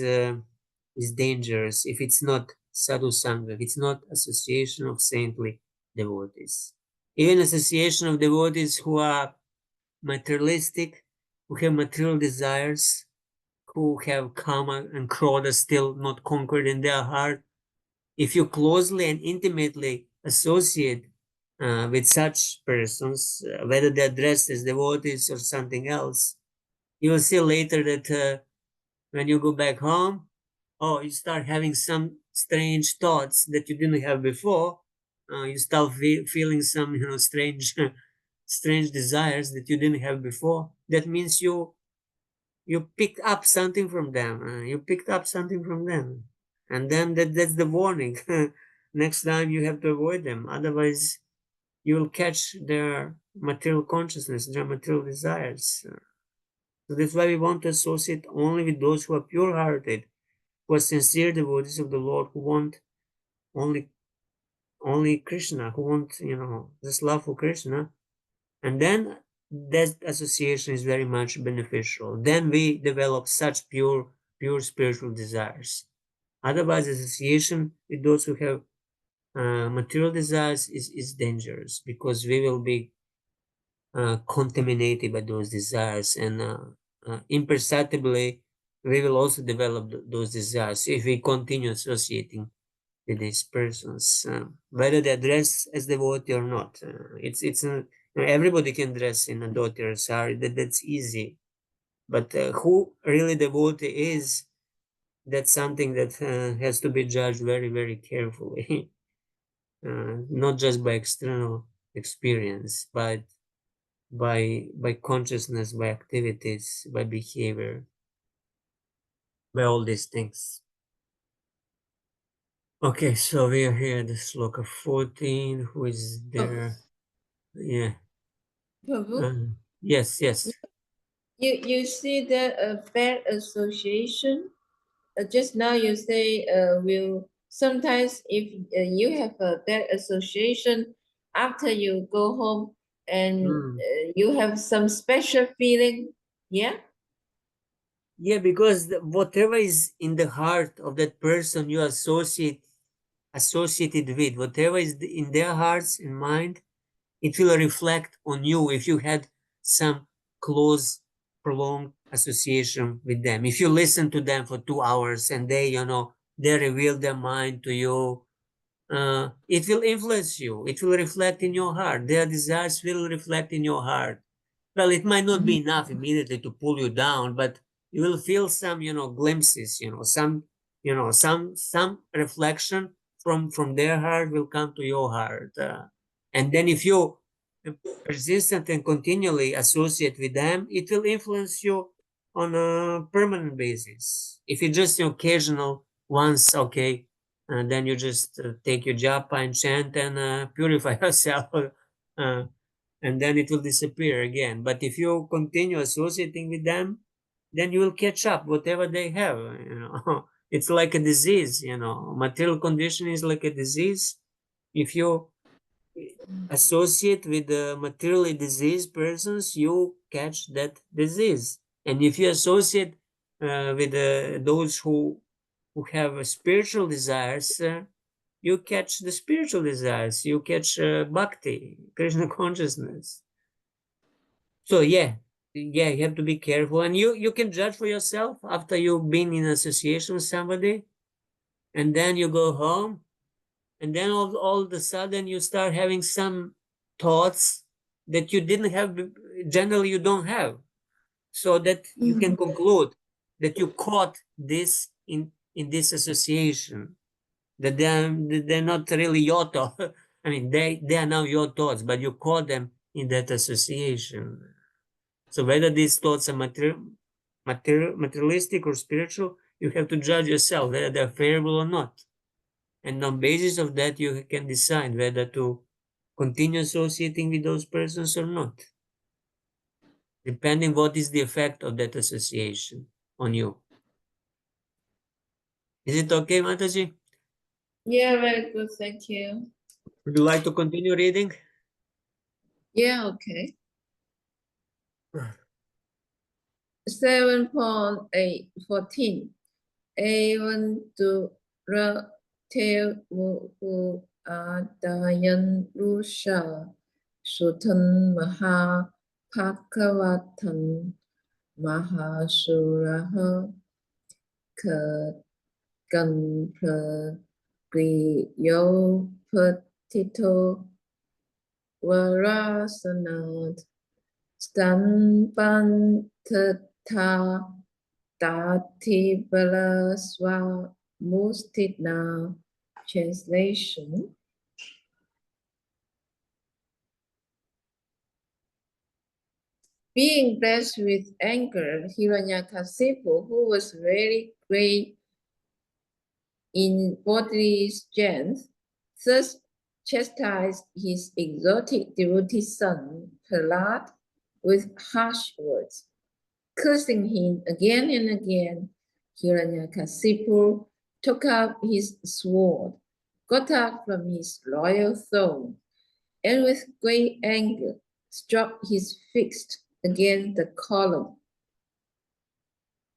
dangerous if it's not sadhu sangha, if it's not association of saintly devotees. Even association of devotees who are materialistic, who have material desires, who have kama and krodha still not conquered in their heart. If you closely and intimately associate with such persons, whether they're dressed as devotees or something else, you will see later that when you go back home, oh, you start having some strange thoughts that you didn't have before. You start feeling some, strange, strange desires that you didn't have before. That means you picked up something from them. You picked up something from them, and then that's the warning. Next time you have to avoid them. Otherwise, you will catch their material consciousness, their material desires. So that's why we want to associate only with those who are pure-hearted, who are sincere devotees of the Lord, who want only only Krishna, who want this love for Krishna, and then that association is very much beneficial. Then we develop such pure spiritual desires. Otherwise, association with those who have material desires is dangerous, because we will be contaminated by those desires, and imperceptibly we will also develop those desires if we continue associating with these persons, whether they dress as devotee or not. Everybody can dress in a dhoti or sari. That's easy. But who really devotee is, that's something that has to be judged very, very carefully. Not just by external experience, but by consciousness, by activities, by behavior, by all these things. Okay, so we are here at the sloka 14. Who is there? Yeah. Prabhu, Yes. you see that a bad association. Just now you say will sometimes if you have a bad association after you go home and you have some special feeling, yeah. Yeah, because whatever is in the heart of that person you associated with, whatever is in their hearts and mind, it will reflect on you if you had some close, prolonged association with them. If you listen to them for 2 hours and they reveal their mind to you, it will influence you. It will reflect in your heart. Their desires will reflect in your heart. Well, it might not be enough immediately to pull you down, but you will feel some, glimpses, some reflection from their heart will come to your heart. And then if you persistent and continually associate with them, it will influence you on a permanent basis. If you just occasional once, okay, and then you just take your japa and chant and purify yourself, and then it will disappear again. But if you continue associating with them, then you will catch up whatever they have. It's like a disease. Material condition is like a disease. If you associate with the materially diseased persons, you catch that disease. And if you associate with those who have spiritual desires, you catch the spiritual desires. You catch bhakti, Krishna consciousness. So yeah, you have to be careful, and you can judge for yourself after you've been in association with somebody, and then you go home, and then all of a sudden you start having some thoughts that you didn't have. Generally, you don't have, so that you can conclude that you caught this in this association. That they're not really your thoughts. I mean, they are now your thoughts, but you caught them in that association. So whether these thoughts are materialistic or spiritual, you have to judge yourself whether they're favorable or not. And on basis of that, you can decide whether to continue associating with those persons or not, depending what is the effect of that association on you. Is it okay, Mataji? Yeah, very good. Thank you. Would you like to continue reading? Yeah, okay. 7.814. Evan to ra te mu adayan rusha sutan maha pakavatan mahasuraha ka gan priyo patito varasanat Stanpantata Dati Balaswa Mustitna. Translation. Being blessed with anger, Hiranyakasipu, who was very great in bodily strength, thus chastised his exotic devotee son, Prahlad, with harsh words. Cursing him again and again, Hiranyakasipu took up his sword, got up from his royal throne, and with great anger struck his fist against the column.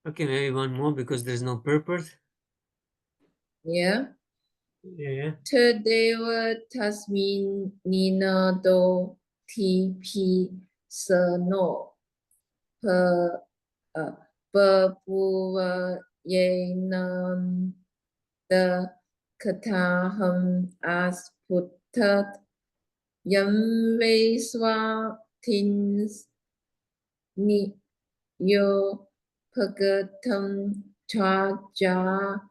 Okay, maybe one more because there's no purport. Yeah. Yeah. Tadeva tasmin ninado tp sano Babuva Yenam the Kataham Asputtat Yam Veswa Tins Ni Yo Pagatam Chaja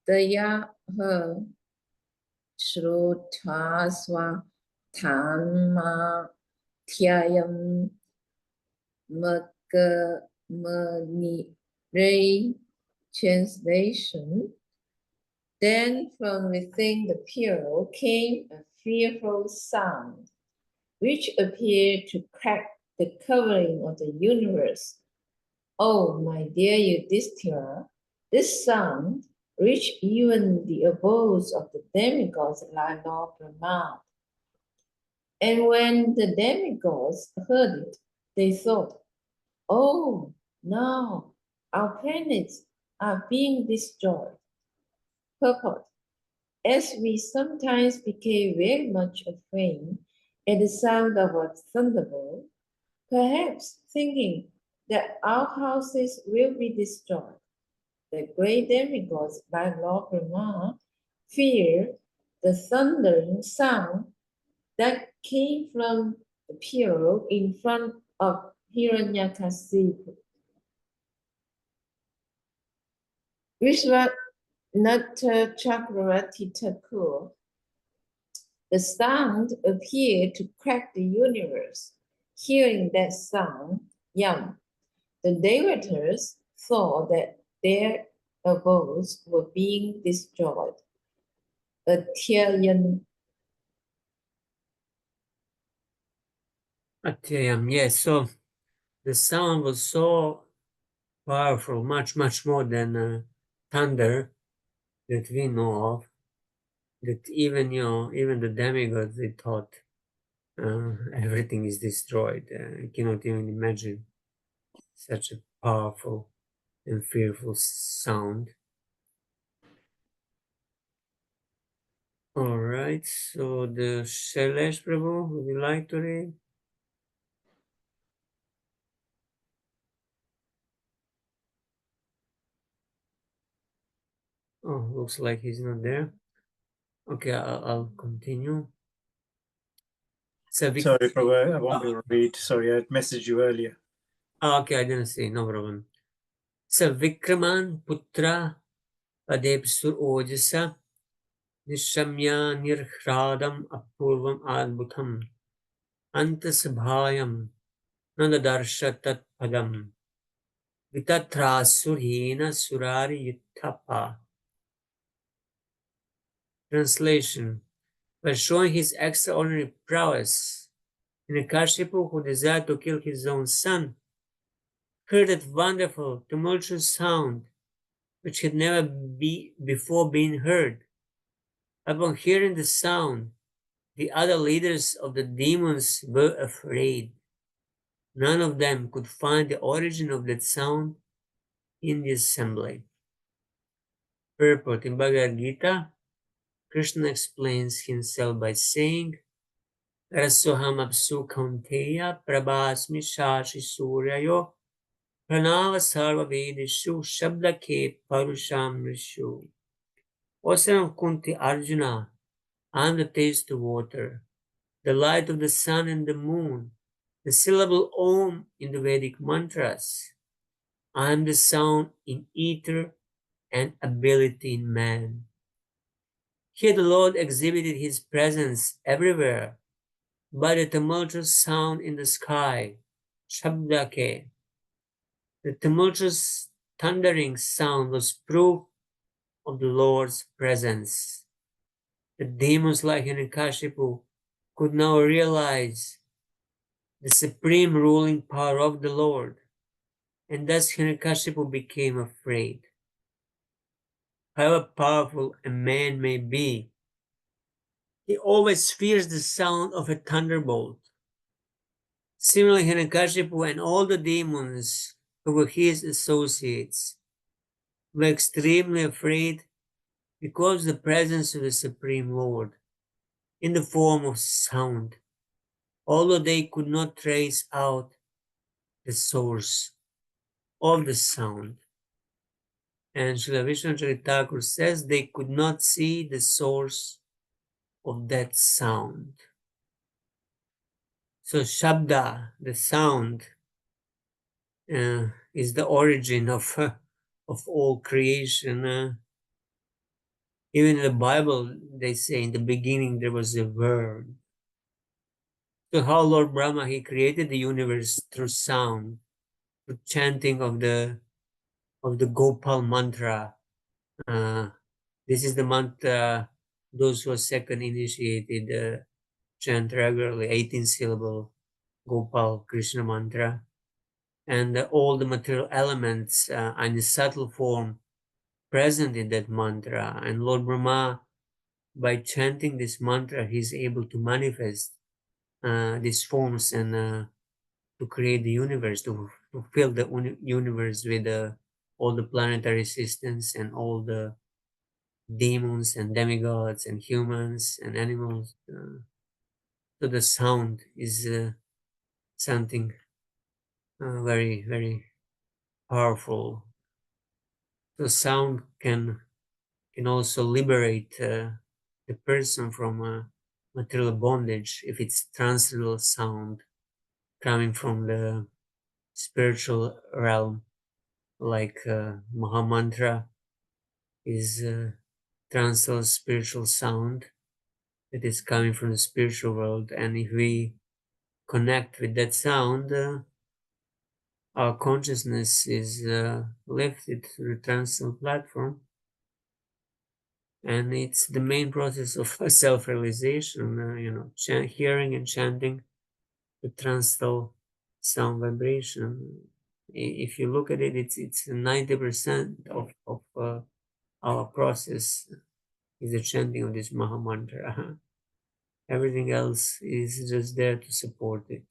Daya Her Shrotaswa Tanma Tyayam Mani Ray. Translation. Then from within the pillow came a fearful sound, which appeared to crack the covering of the universe. Oh, my dear Yudhishthira, this sound reached even the abodes of the demigods like Lord Brahma. And when the demigods heard it, they thought, oh, no, our planets are being destroyed. Purport. As we sometimes became very much afraid at the sound of a thunderbolt, perhaps thinking that our houses will be destroyed, the great demigods like Lord Brahma feared the thundering sound that came from the pillar in front of Hiranyakasipu. Vishwanath Chakravarti Thakur. The sound appeared to crack the universe. Hearing that sound, the devotees thought that their abodes were being destroyed. Atyayam. Yes, so the sound was so powerful, much more than thunder that we know of, that even the demigods, they thought everything is destroyed. I cannot even imagine such a powerful and fearful sound. All right, so the Shailesh Prabhu, would you like to read? Oh, looks like he's not there. Okay, I'll continue. So Sorry, Prabhu, I won't be able to read. Sorry, I messaged you earlier. Okay, I didn't see, no problem. So Vikraman Putra Adepsur Ojasa Nishamya Nirhradam Apurvam Adbhutam Antasabhayam Nandadarsha Tat Padam Vitatrasurhina Surari Yuttapa. Translation. By showing his extraordinary prowess, Hiranyakashipu, who desired to kill his own son, heard that wonderful, tumultuous sound which had never before been heard. Upon hearing the sound, the other leaders of the demons were afraid. None of them could find the origin of that sound in the assembly. Purport. In Bhagavad Gita, Krishna explains himself by saying, Rasoham apsu kaunteya prabhasmi shashi suryayo pranava sarva vedishu shabda ke parusham rishu. O son of Kunti Arjuna, I am the taste of water, the light of the sun and the moon, the syllable Om in the Vedic mantras. I am the sound in ether and ability in man. Here the Lord exhibited his presence everywhere by the tumultuous sound in the sky, Shabdake. The tumultuous thundering sound was proof of the Lord's presence. The demons like Hiranyakashipu could now realize the supreme ruling power of the Lord, and thus Hiranyakashipu became afraid. However powerful a man may be, he always fears the sound of a thunderbolt. Similarly, Hiranyakashipu and all the demons who were his associates were extremely afraid because of the presence of the Supreme Lord in the form of sound, although they could not trace out the source of the sound. And Srila Vishnu Thakur says they could not see the source of that sound. So Shabda, the sound, is the origin of all creation. Even in the Bible, they say in the beginning there was a word. So how Lord Brahma, he created the universe through sound, through chanting of the Gopal mantra. This is the mantra those who are second initiated chant regularly, 18 syllable Gopal Krishna mantra. And all the material elements and the subtle form present in that mantra. And Lord Brahma, by chanting this mantra, he's able to manifest these forms and to create the universe, to fill the universe with all the planetary systems and all the demons and demigods and humans and animals. So the sound is something very, very powerful. The sound can also liberate the person from material bondage if it's transcendental sound coming from the spiritual realm, like Mahamantra is transcendental spiritual sound that is coming from the spiritual world, and if we connect with that sound, our consciousness is lifted to the transcendental platform, and it's the main process of self-realization. Hearing and chanting the transcendental sound vibration. If you look at it, it's 90% of our process is the chanting of this Maha Mantra. Everything else is just there to support it.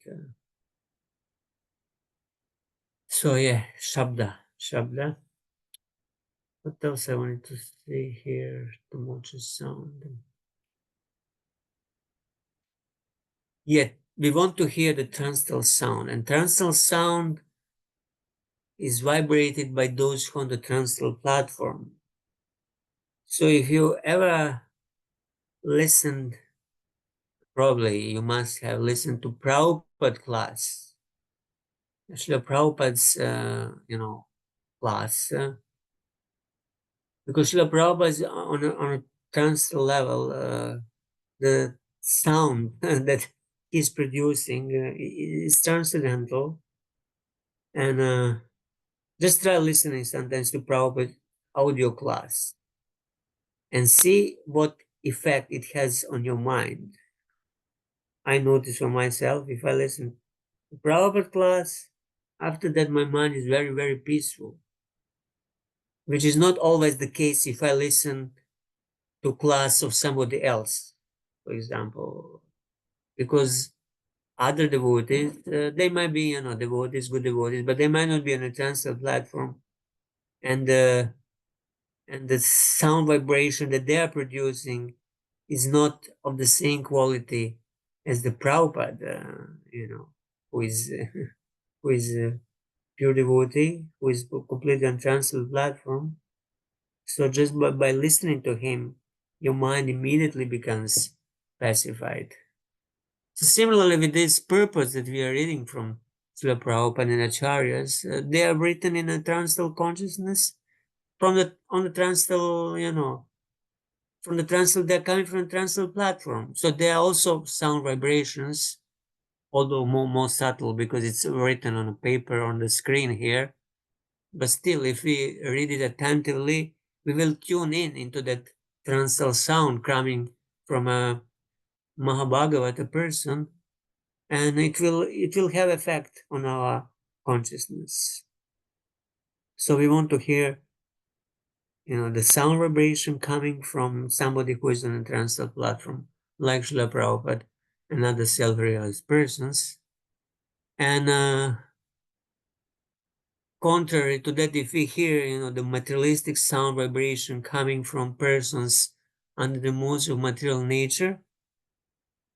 So yeah, Shabda. What else I wanted to say here? The motion sound. Yet we want to hear the transcendental sound, and transcendental sound is vibrated by those who on the transcendental platform. So if you ever listened, probably you must have listened to Prabhupada class. Actually, Prabhupada's, class, because Srila Prabhupada is on a transcendental level, the sound that he's producing is transcendental, and just try listening sometimes to Prabhupada audio class and see what effect it has on your mind. I notice for myself, if I listen to Prabhupada class, after that my mind is very, very peaceful, which is not always the case if I listen to class of somebody else, for example, because other devotees, they might be, devotees, good devotees, but they might not be on a transcendental platform, and the sound vibration that they are producing is not of the same quality as the Prabhupada, who is who is a pure devotee, who is completely on transcendental platform. So just by listening to him, your mind immediately becomes pacified. So similarly with this purpose that we are reading from Srila Prabhupada and Acharyas, they are written in a transcendental consciousness on the transcendental, from the transcendental, they're coming from the transcendental platform. So they are also sound vibrations, although more subtle because it's written on a paper on the screen here. But still, if we read it attentively, we will tune in into that transcendental sound coming from a Mahabhagavata person, and it will have effect on our consciousness. So we want to hear, the sound vibration coming from somebody who is on a transcendental platform, like Srila Prabhupada and other self-realized persons. And contrary to that, if we hear, the materialistic sound vibration coming from persons under the modes of material nature,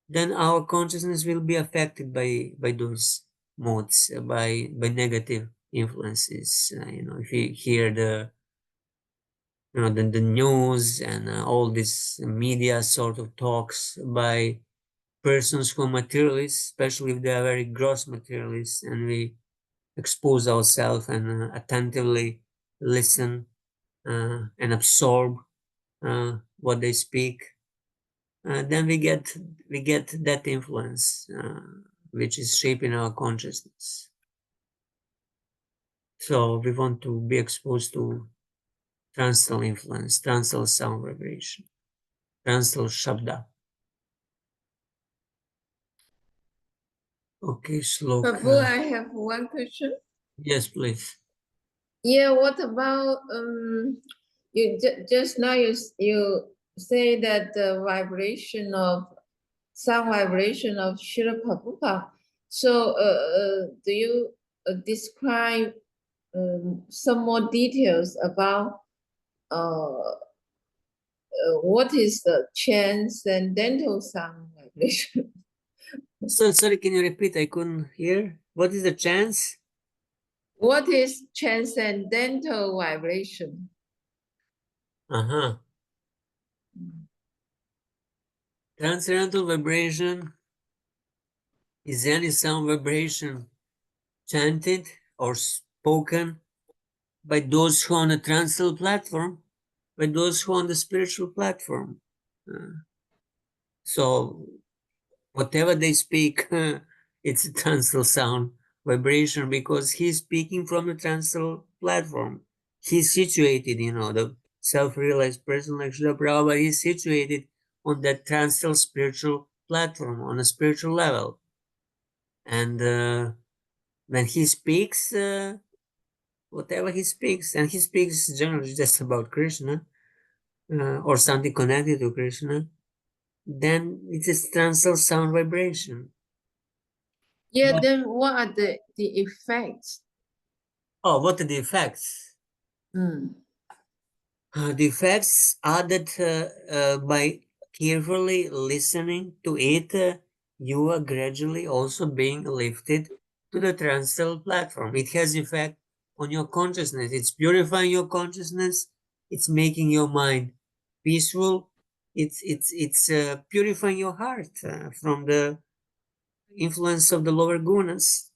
then our consciousness will be affected by those modes, by negative influences. If we hear the news and all this media sort of talks by persons who are materialists, especially if they are very gross materialists, and we expose ourselves and attentively listen and absorb what they speak, then we get that influence which is shaping our consciousness. So we want to be exposed to transcendental influence, transcendental sound vibration, transcendental shabda. Okay, Shloka. Prabhu, I have one question. Yes, please. Yeah, what about you just now you say that the vibration of sound vibration of Srila Prabhupada. So do you describe some more details about what is the transcendental sound vibration? So sorry, can you repeat? I couldn't hear. What is the chance? What is transcendental vibration? Uh-huh. Transcendental vibration is any sound vibration chanted or spoken by those who are on the transcendental platform, by those who are on the spiritual platform. So whatever they speak, it's a transcendental sound vibration, because he's speaking from the transcendental platform. He's situated, the self-realized person like Srila Prabhupada, he's situated on that transcendental spiritual platform, on a spiritual level. And when he speaks, whatever he speaks, and he speaks generally just about Krishna, or something connected to Krishna, then it's a transcendental sound vibration. Yeah, then what are the effects? Oh, what are the effects? Mm. The effects are that by carefully listening to it, you are gradually also being lifted to the transcendental platform. It has effect on your consciousness. It's purifying your consciousness. It's making your mind peaceful. It's purifying your heart from the influence of the lower gunas.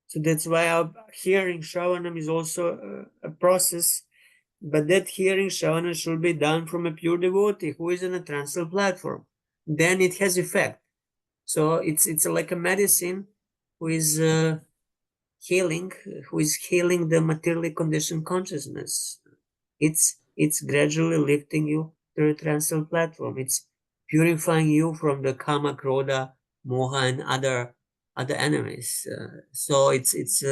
So that's why our hearing Shravanam is also a process. But that hearing Shravana should be done from a pure devotee who is on a transcendental platform. Then it has effect. So it's like a medicine who is healing, the materially conditioned consciousness. It's gradually lifting you to the transcendental platform. It's purifying you from the kama, krodha, moha, and other enemies. So it's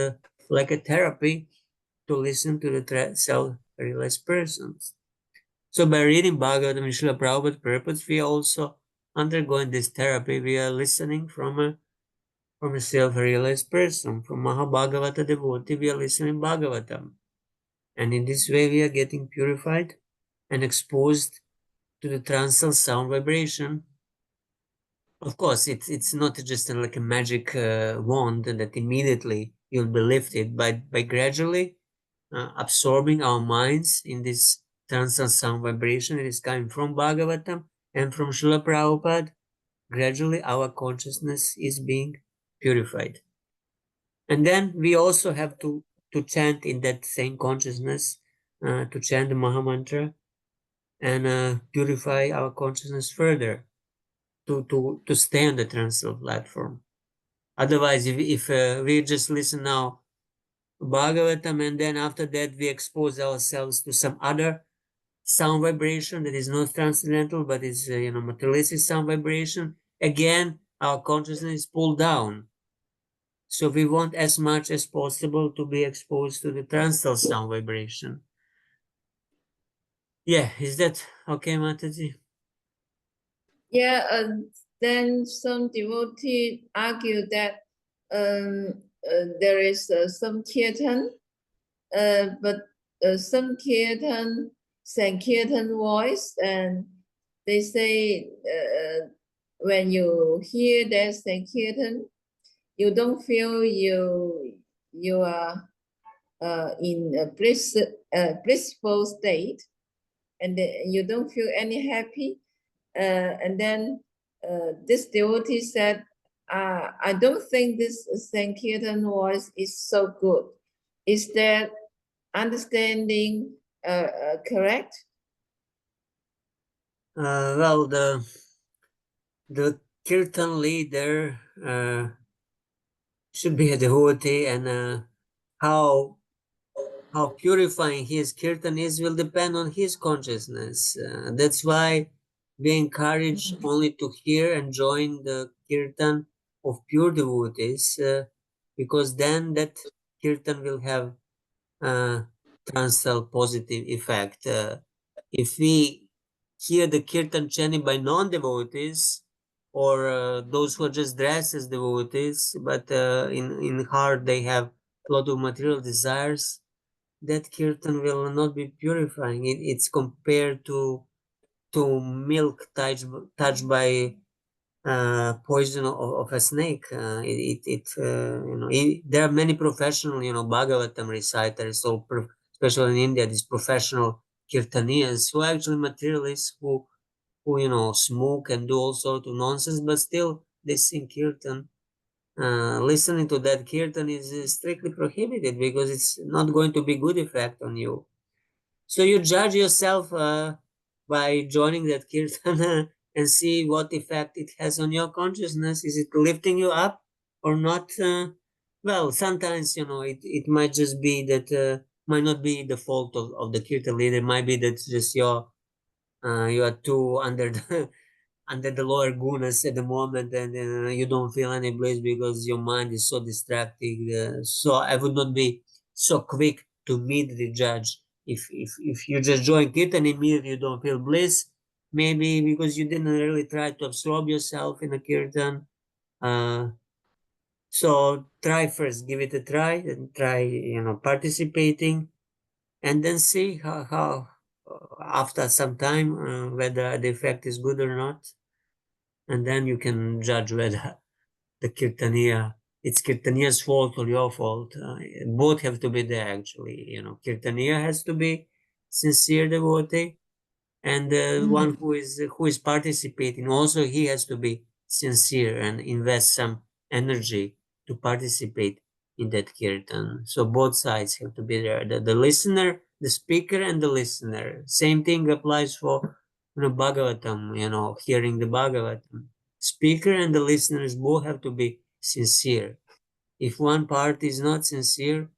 like a therapy to listen to the self-realized persons. So by reading Bhagavatam and Srila Prabhupada's purpose, we are also undergoing this therapy. We are listening from a self-realized person, from Mahabhagavata devotee. We are listening Bhagavatam, and in this way we are getting purified and exposed to the transcendental sound vibration. Of course, it's not just like a magic wand that immediately you'll be lifted, but by gradually absorbing our minds in this transcendental sound vibration that is coming from Bhagavatam and from Srila Prabhupada, gradually our consciousness is being purified. And then we also have to chant in that same consciousness, to chant the Maha Mantra and purify our consciousness further to stay on the transcendental platform. Otherwise, if we just listen now Bhagavatam, and then after that we expose ourselves to some other sound vibration that is not transcendental but is materialistic sound vibration, again our consciousness is pulled down. So we want as much as possible to be exposed to the transcendental sound vibration. Yeah, is that okay, Mataji? Yeah, then some devotee argue that there is some kirtan, but some kirtan, Sankirtan voice, and they say when you hear that Sankirtan, you don't feel you are in a blissful state, and you don't feel any happy. And then this devotee said, I don't think this Sankirtan voice is so good. Is that understanding correct? Well, the kirtan leader should be a devotee, and how purifying his kirtan is will depend on his consciousness. That's why we encourage only to hear and join the kirtan of pure devotees, because then that kirtan will have transcendental positive effect. If we hear the kirtan chanted by non-devotees, or those who are just dressed as devotees, but in heart they have a lot of material desires, that kirtan will not be purifying. It's compared to milk touched by poison of a snake. There are many professional, Bhagavatam reciters, so especially in India, these professional kirtaniyas who are actually materialists who smoke and do all sorts of nonsense, but still they sing kirtan. listening to that kirtan is strictly prohibited because it's not going to be good effect on you. So you judge yourself by joining that kirtan and see what effect it has on your consciousness. Is it lifting you up or not? Well, sometimes, it might just be that might not be the fault of the kirtan leader. It might be that just you are too under the under the lower gunas at the moment, and you don't feel any bliss because your mind is so distracted. So I would not be so quick to immediately judge. If you just join kirtan immediately you don't feel bliss, maybe because you didn't really try to absorb yourself in a kirtan. So try first, give it a try, and try participating, and then see how after some time whether the effect is good or not, and then you can judge whether the kirtaniya, it's kirtaniya's fault or your fault. Both have to be there actually. Kirtaniya has to be sincere devotee, and the one who is participating also, he has to be sincere and invest some energy to participate in that kirtan. So both sides have to be there, the listener, the speaker, and the listener. Same thing applies for Bhagavatam, hearing the Bhagavatam. Speaker and the listeners both have to be sincere. If one part is not sincere,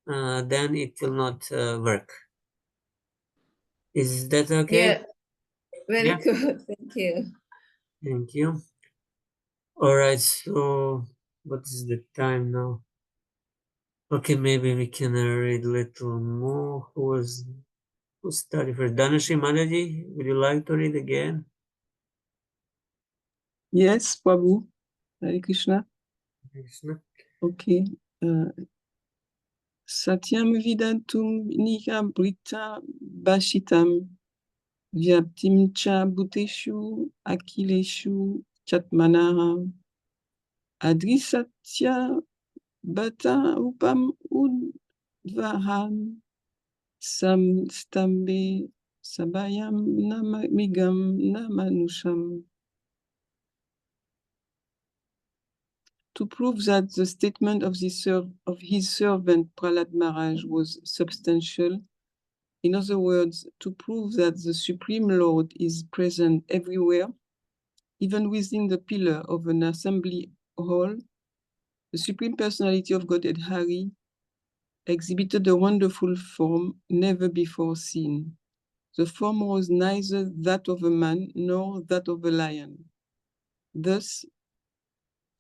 then it will not work. Is that okay? Yeah, very Yeah. good. Thank you. Thank you. All right, so what is the time now? Okay, maybe we can read a little more. Who started first? Dhanashri Manaji, would you like to read again? Yes, Prabhu. Hare Krishna. Krishna. Okay. Satyam vidantum nika brita bashitam vyaptim cha bhuteshu akileshu chatmanaha adrisatya bata upam udvahan stambe sabayam namigam namanusham. To prove that the statement of his servant Prahlad Maharaj was substantial, in other words, to prove that the Supreme Lord is present everywhere, even within the pillar of an assembly hall, the Supreme Personality of Godhead Hari exhibited a wonderful form never before seen. The form was neither that of a man nor that of a lion. Thus,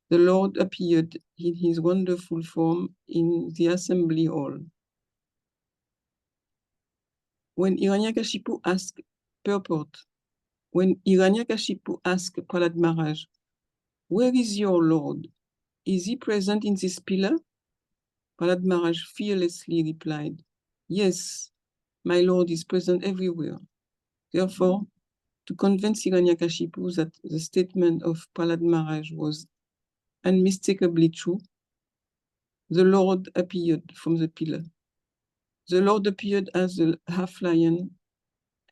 the Lord appeared in his wonderful form in the assembly hall. When Hiranyakashipu asked purport, when Hiranyakashipu asked Prahlad Maharaj, "Where is your Lord? Is he present in this pillar?" Prahlad Maharaj fearlessly replied, "Yes, my Lord is present everywhere." Therefore, to convince Hiranyakashipu that the statement of Prahlad Maharaj was unmistakably true, the Lord appeared from the pillar. The Lord appeared as a half lion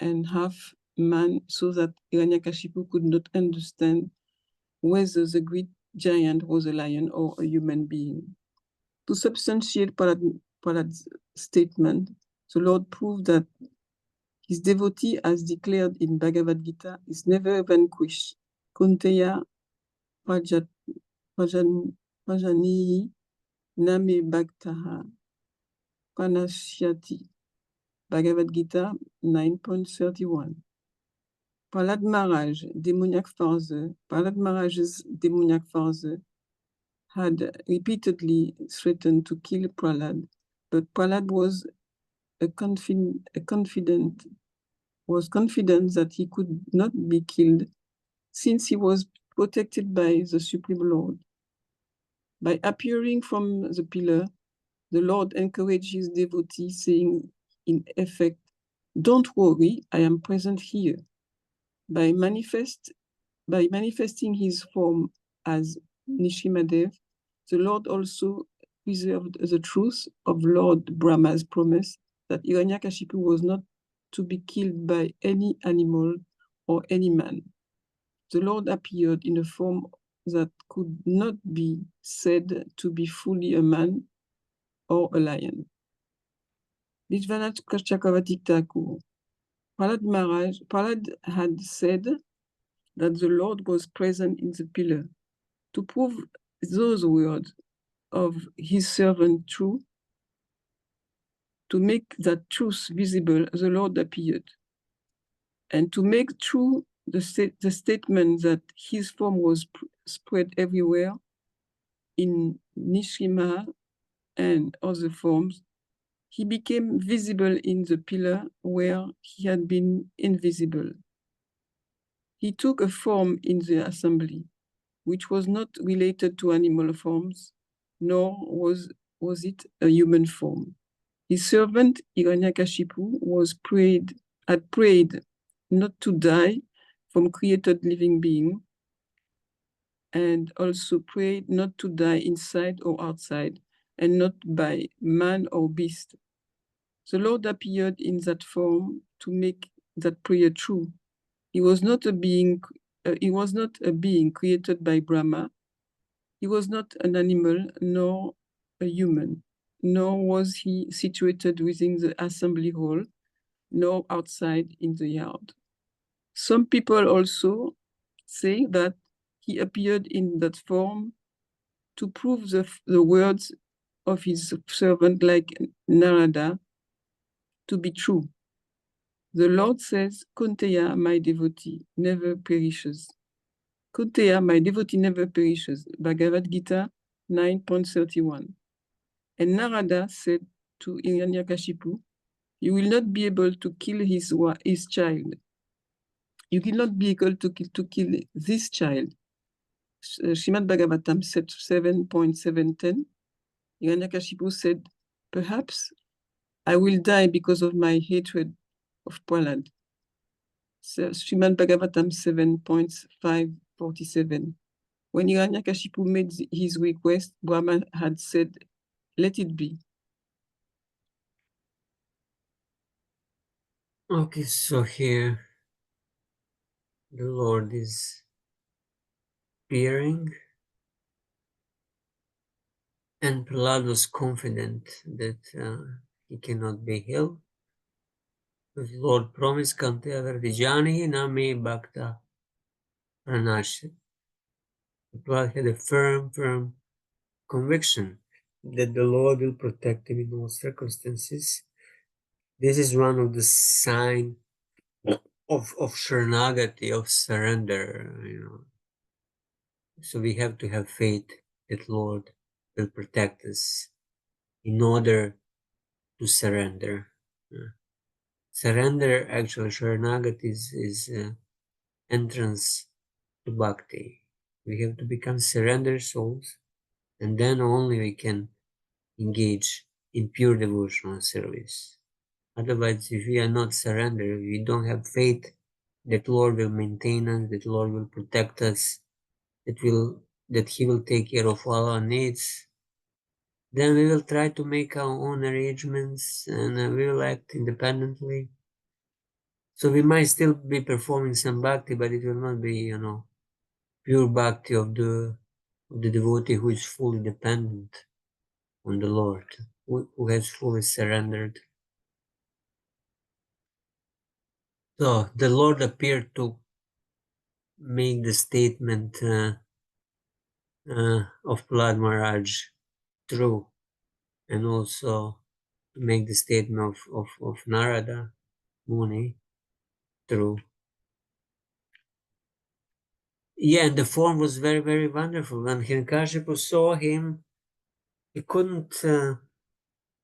and half man, so that Hiranyakashipu could not understand whether the great giant was a lion or a human being. To substantiate Prahlad's statement, the Lord proved that his devotee, as declared in Bhagavad Gita, is never vanquished. Kunteya Prajani Name Bhaktaha Pranashyati. Bhagavad Gita 9.31. Prahlad Maharaj's demoniac father had repeatedly threatened to kill Prahlad, but Prahlad was confident that he could not be killed, since he was protected by the Supreme Lord. By appearing from the pillar, the Lord encouraged his devotee, saying, in effect, "Don't worry, I am present here." By manifesting his form as Nishimadev, the Lord also preserved the truth of Lord Brahma's promise that Hiranyakashipu was not to be killed by any animal or any man. The Lord appeared in the form that could not be said to be fully a man or a lion. Vishwanath Chakravarti Thakur. Prahlad had said that the Lord was present in the pillar. To prove those words of his servant true, to make that truth visible, the Lord appeared. And to make true the statement that his form was spread everywhere in Nishima and other forms, he became visible in the pillar where he had been invisible. He took a form in the assembly, which was not related to animal forms, nor was it a human form. His servant Hiranyakashipu had prayed not to die from created living being, and also prayed not to die inside or outside, and not by man or beast. The Lord appeared in that form to make that prayer true. He was not a being created by Brahma. He was not an animal nor a human, nor was he situated within the assembly hall, nor outside in the yard. Some people also say that he appeared in that form to prove the words of his servant like Narada to be true. The Lord says, Kunteya, my devotee, never perishes. Kunteya, my devotee, never perishes. Bhagavad Gita 9.31. And Narada said to Hiranyakashipu, you will not be able to kill his child. You will not be able to kill this child. Srimad Bhagavatam 7.710. Hiranyakashipu said, perhaps I will die because of my hatred of Prahlad. Srimad Bhagavatam 7.547. When Hiranyakashipu made his request, Brahma had said, let it be. Okay, so here the Lord is appearing, and Prahlad was confident that he cannot be healed. The Lord promised, Kante agar vijani na me bhakta pranasya. Prahlad had a firm conviction that the Lord will protect him in all circumstances. This is one of the signs of Sharanagati, of surrender, So we have to have faith that Lord will protect us in order to surrender. Surrender, actually, Sharanagati is entrance to Bhakti. We have to become surrender souls, and then only we can engage in pure devotional service. Otherwise, if we are not surrendered, we don't have faith that Lord will maintain us, that Lord will protect us, that He will take care of all our needs, then we will try to make our own arrangements and we will act independently. So we might still be performing some bhakti, but it will not be, pure bhakti of the devotee who is fully dependent on the Lord, who has fully surrendered. So the Lord appeared to make the statement of Prahlad Maharaj true, and also to make the statement of Narada Muni true. Yeah, and the form was very, very wonderful. When Hiranyakashipu saw him, he couldn't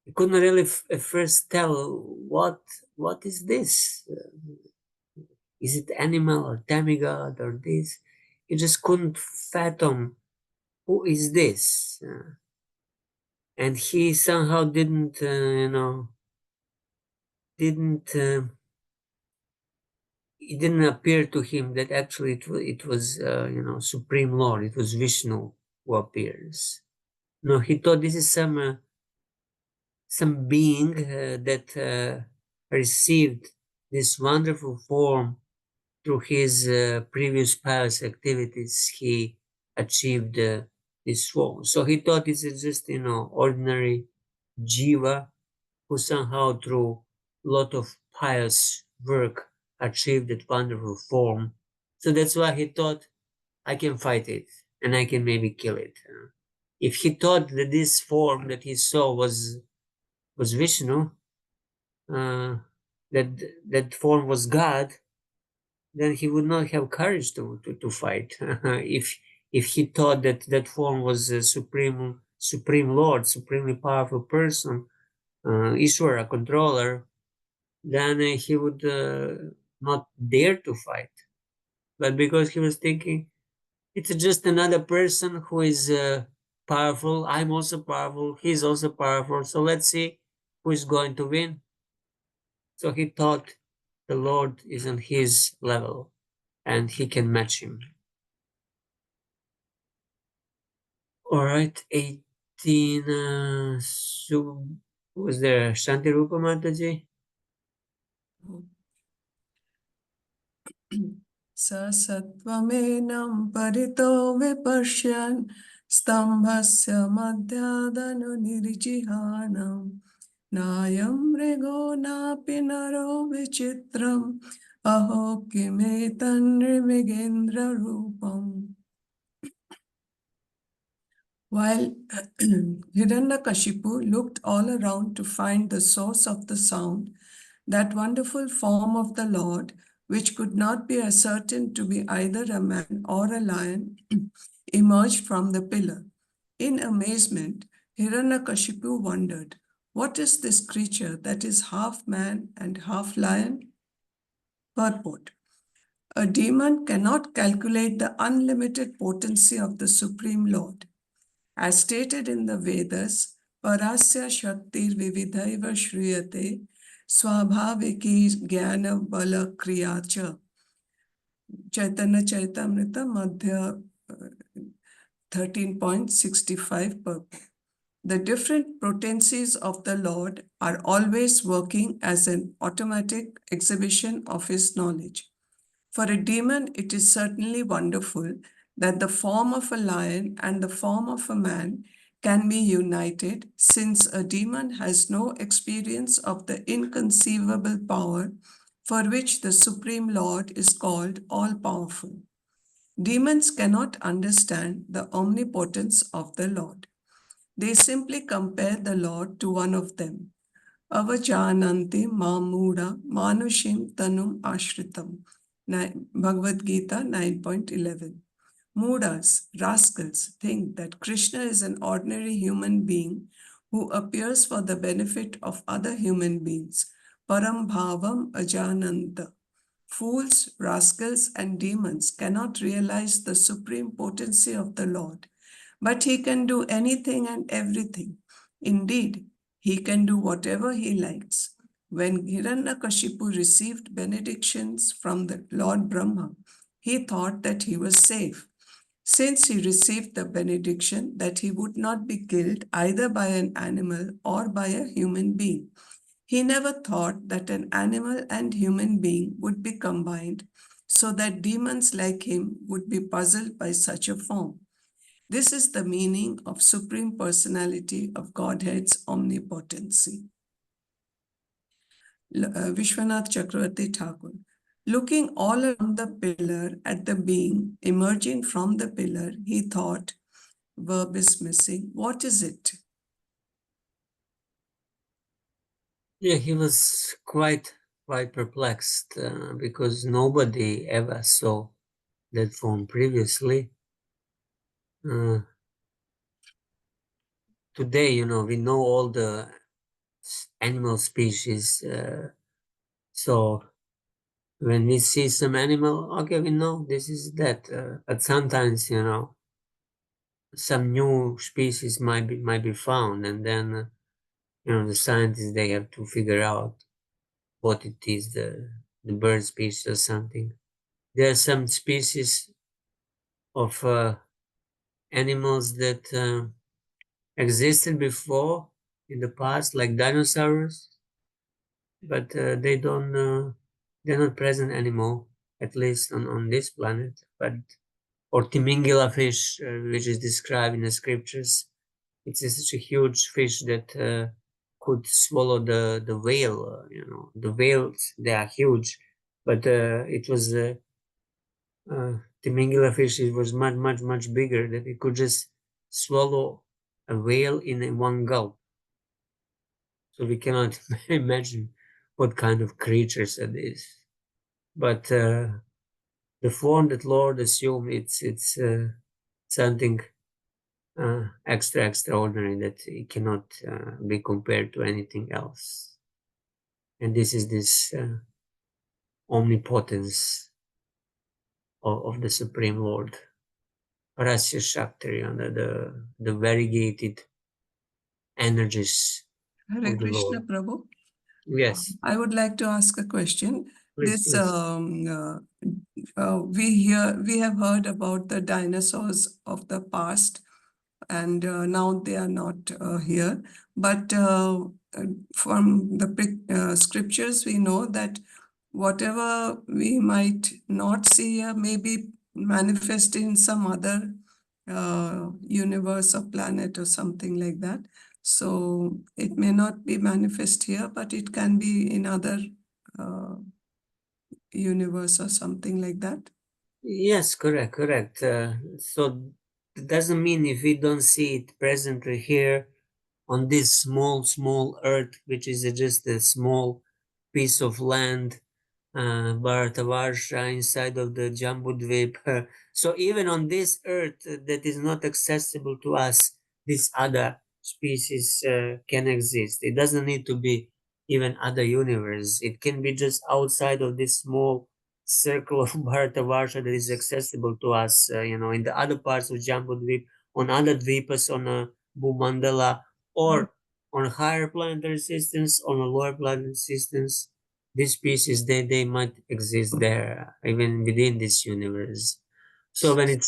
really at first tell what is this. Is it animal or demigod or this? He just couldn't fathom who is this. And he somehow didn't it didn't appear to him that actually it was Supreme Lord. It was Vishnu who appears. No, he thought this is some being that received this wonderful form through his previous pious activities. He achieved this form. So he thought it's just, ordinary jiva who somehow through lot of pious work achieved that wonderful form. So that's why he thought, I can fight it and I can maybe kill it. If he thought that this form that he saw was Vishnu, that that form was God, then he would not have courage to fight. If he thought that that form was a supreme Lord, supremely powerful person, Ishwara, controller, then he would not dare to fight. But because he was thinking, it's just another person who is powerful, I'm also powerful, he's also powerful, so let's see who is going to win. So he thought the Lord is on his level and he can match him. All right, 18. So was there Shanti Rupa Mataji? स सत्त्वमेनं परितो विपश्यन् स्तम्भस्य मध्यादनुनिर्जिहानम् नायं मृगो नापि नरो विचित्रम् अहो किमेतन्मृगेन्द्ररूपम्. While Hiranyakashipu looked all around to find the source of the sound, that wonderful form of the Lord, which could not be ascertained to be either a man or a lion, emerged from the pillar. In amazement, Hiranyakashipu wondered, what is this creature that is half man and half lion? Purport. A demon cannot calculate the unlimited potency of the Supreme Lord. As stated in the Vedas, Parasya Shaktir Vividhaiva Shriyate Swabhaviki Jnana Bala Kriyacha. Chaitanya Chaitamrita Madhya 13.65 purport. The different potencies of the Lord are always working as an automatic exhibition of his knowledge. For a demon, it is certainly wonderful that the form of a lion and the form of a man can be united, since a demon has no experience of the inconceivable power for which the Supreme Lord is called all-powerful. Demons cannot understand the omnipotence of the Lord. They simply compare the Lord to one of them. Avajanante Mamuda Manushim Tanum Ashritam. Bhagavad Gita 9.11. Mudas, rascals, think that Krishna is an ordinary human being who appears for the benefit of other human beings. Param Bhavam Ajananta. Fools, rascals, and demons cannot realize the supreme potency of the Lord, but he can do anything and everything. Indeed, he can do whatever he likes. When Hiranyakashipu received benedictions from the Lord Brahma, he thought that he was safe, since he received the benediction that he would not be killed either by an animal or by a human being. He never thought that an animal and human being would be combined, so that demons like him would be puzzled by such a form. This is the meaning of Supreme Personality of Godhead's omnipotency. Vishwanath Chakravarti Thakur. Looking all around the pillar at the being emerging from the pillar, he thought, verb is missing, what is it? Yeah, he was quite perplexed because nobody ever saw that form previously. Today, we know all the animal species. So when we see some animal, okay, we know this is that. But sometimes, some new species might be found, and then the scientists, they have to figure out what it is, the bird species or something. There are some species of animals that existed before in the past, like dinosaurs, but they're not present anymore, at least on this planet. But or Timingila fish, which is described in the scriptures. It's such a huge fish that could swallow the whale. The whales, they are huge, but it was Timingila fish. It was much, much, much bigger, that it could just swallow a whale in one gulp. So we cannot imagine what kind of creatures it is. But the form that Lord assumed, it's something extraordinary, that it cannot be compared to anything else. And this is this omnipotence of the Supreme Lord, Rasya Shakti, the variegated energies Hare of the Krishna, Lord. Prabhu. Yes, I would like to ask a question. please, This please. we have heard about the dinosaurs of the past, and now they are not here. But from the scriptures, we know that whatever we might not see here may be manifest in some other universe or planet or something like that. So it may not be manifest here, but it can be in other uh, universe or something like that. Yes, correct. So it doesn't mean if we don't see it presently here on this small earth, which is just a small piece of land, Bharatavarsha, inside of the Jambudvip. So even on this earth that is not accessible to us, this other species can exist. It doesn't need to be even other universe. It can be just outside of this small circle of Bharatavarsha that is accessible to us, in the other parts of Jambudvip, on other dvipas, on Bhumandala, or on higher planetary systems, on a lower planetary systems. These species, they might exist there, even within this universe. So when it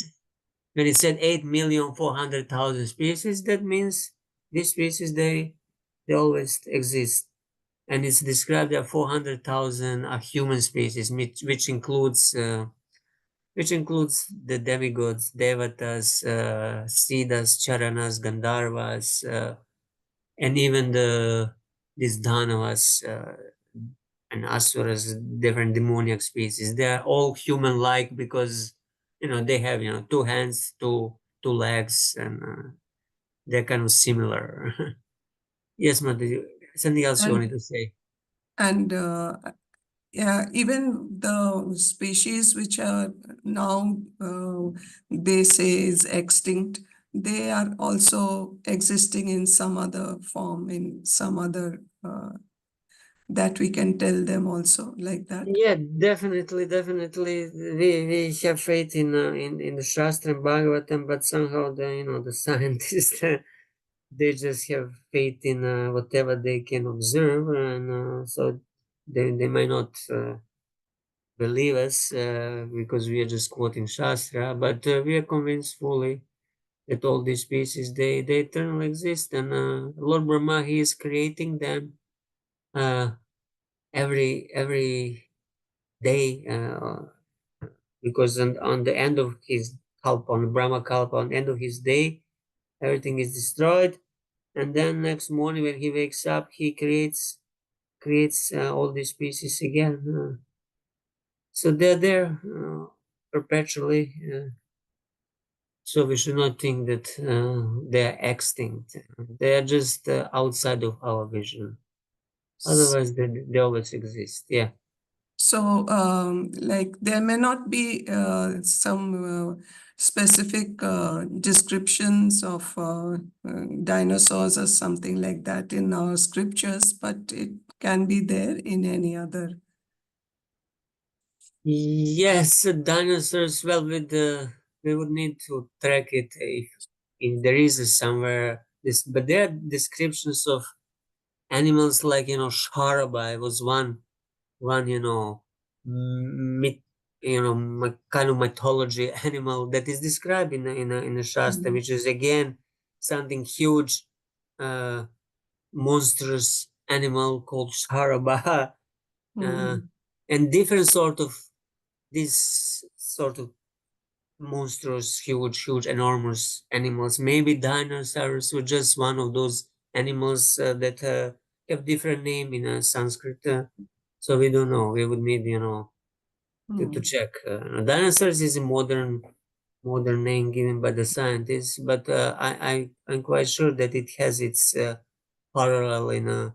said 8,400,000 species, that means these species, they always exist. And it's described that 400,000 are human species, which includes the demigods, devatas, siddhas, charanas, gandharvas, and even these dhanavas, and asuras, different demoniac species. They are all human-like because they have two hands, two legs, and they're kind of similar. Yes, Madhu, something else you wanted to say? And yeah, even the species which are now they say is extinct, they are also existing in some other form, in some other that we can tell them also like that. Yeah, definitely. We have faith in the Shastra and Bhagavatam, but somehow the scientists they just have faith in whatever they can observe, and so they might not believe us because we are just quoting Shastra, but we are convinced fully that all these species they eternally exist, and Lord Brahma, he is creating them uh, every day, because on the end of his kalpa, on Brahma kalpa, on the end of his day, everything is destroyed, and then next morning when he wakes up, he creates all these species again. So they're there perpetually. So we should not think that they are extinct. They are just outside of our vision. Otherwise, they always exist. Yeah. So, like there may not be some specific descriptions of dinosaurs or something like that in our scriptures, but it can be there in any other. Yes, dinosaurs. Well, we would need to track it if there is somewhere this, but there are descriptions of animals like Sharabai was one myth, kind of mythology animal that is described in a Shastra, which is again something huge, uh, monstrous animal called Sharaba, Mm. and different sort of this sort of monstrous, huge, enormous animals. Maybe dinosaurs were just one of those animals that have different name in Sanskrit. So we don't know. We would need, to check. Dinosaurs is a modern name given by the scientists, but I'm quite sure that it has its parallel in a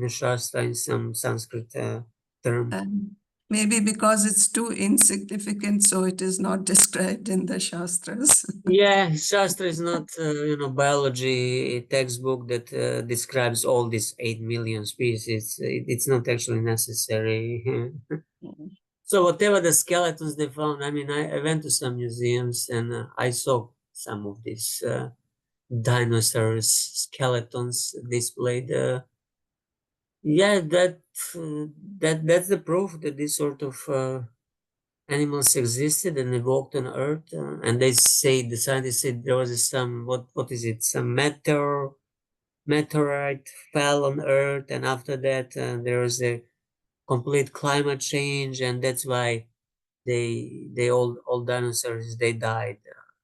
Shastra, in some Sanskrit term. And maybe because it's too insignificant, so it is not described in the Shastras. Yeah, Shastra is not biology textbook that describes all these 8 million species. It's not actually necessary. So whatever the skeletons they found, I mean, I went to some museums and I saw some of these dinosaurs skeletons displayed. Yeah, that's the proof that this sort of animals existed and evolved on Earth. And they say, the scientists said there was some, what is it, some meteorite fell on Earth, and after that there was a complete climate change, and that's why they all dinosaurs they died.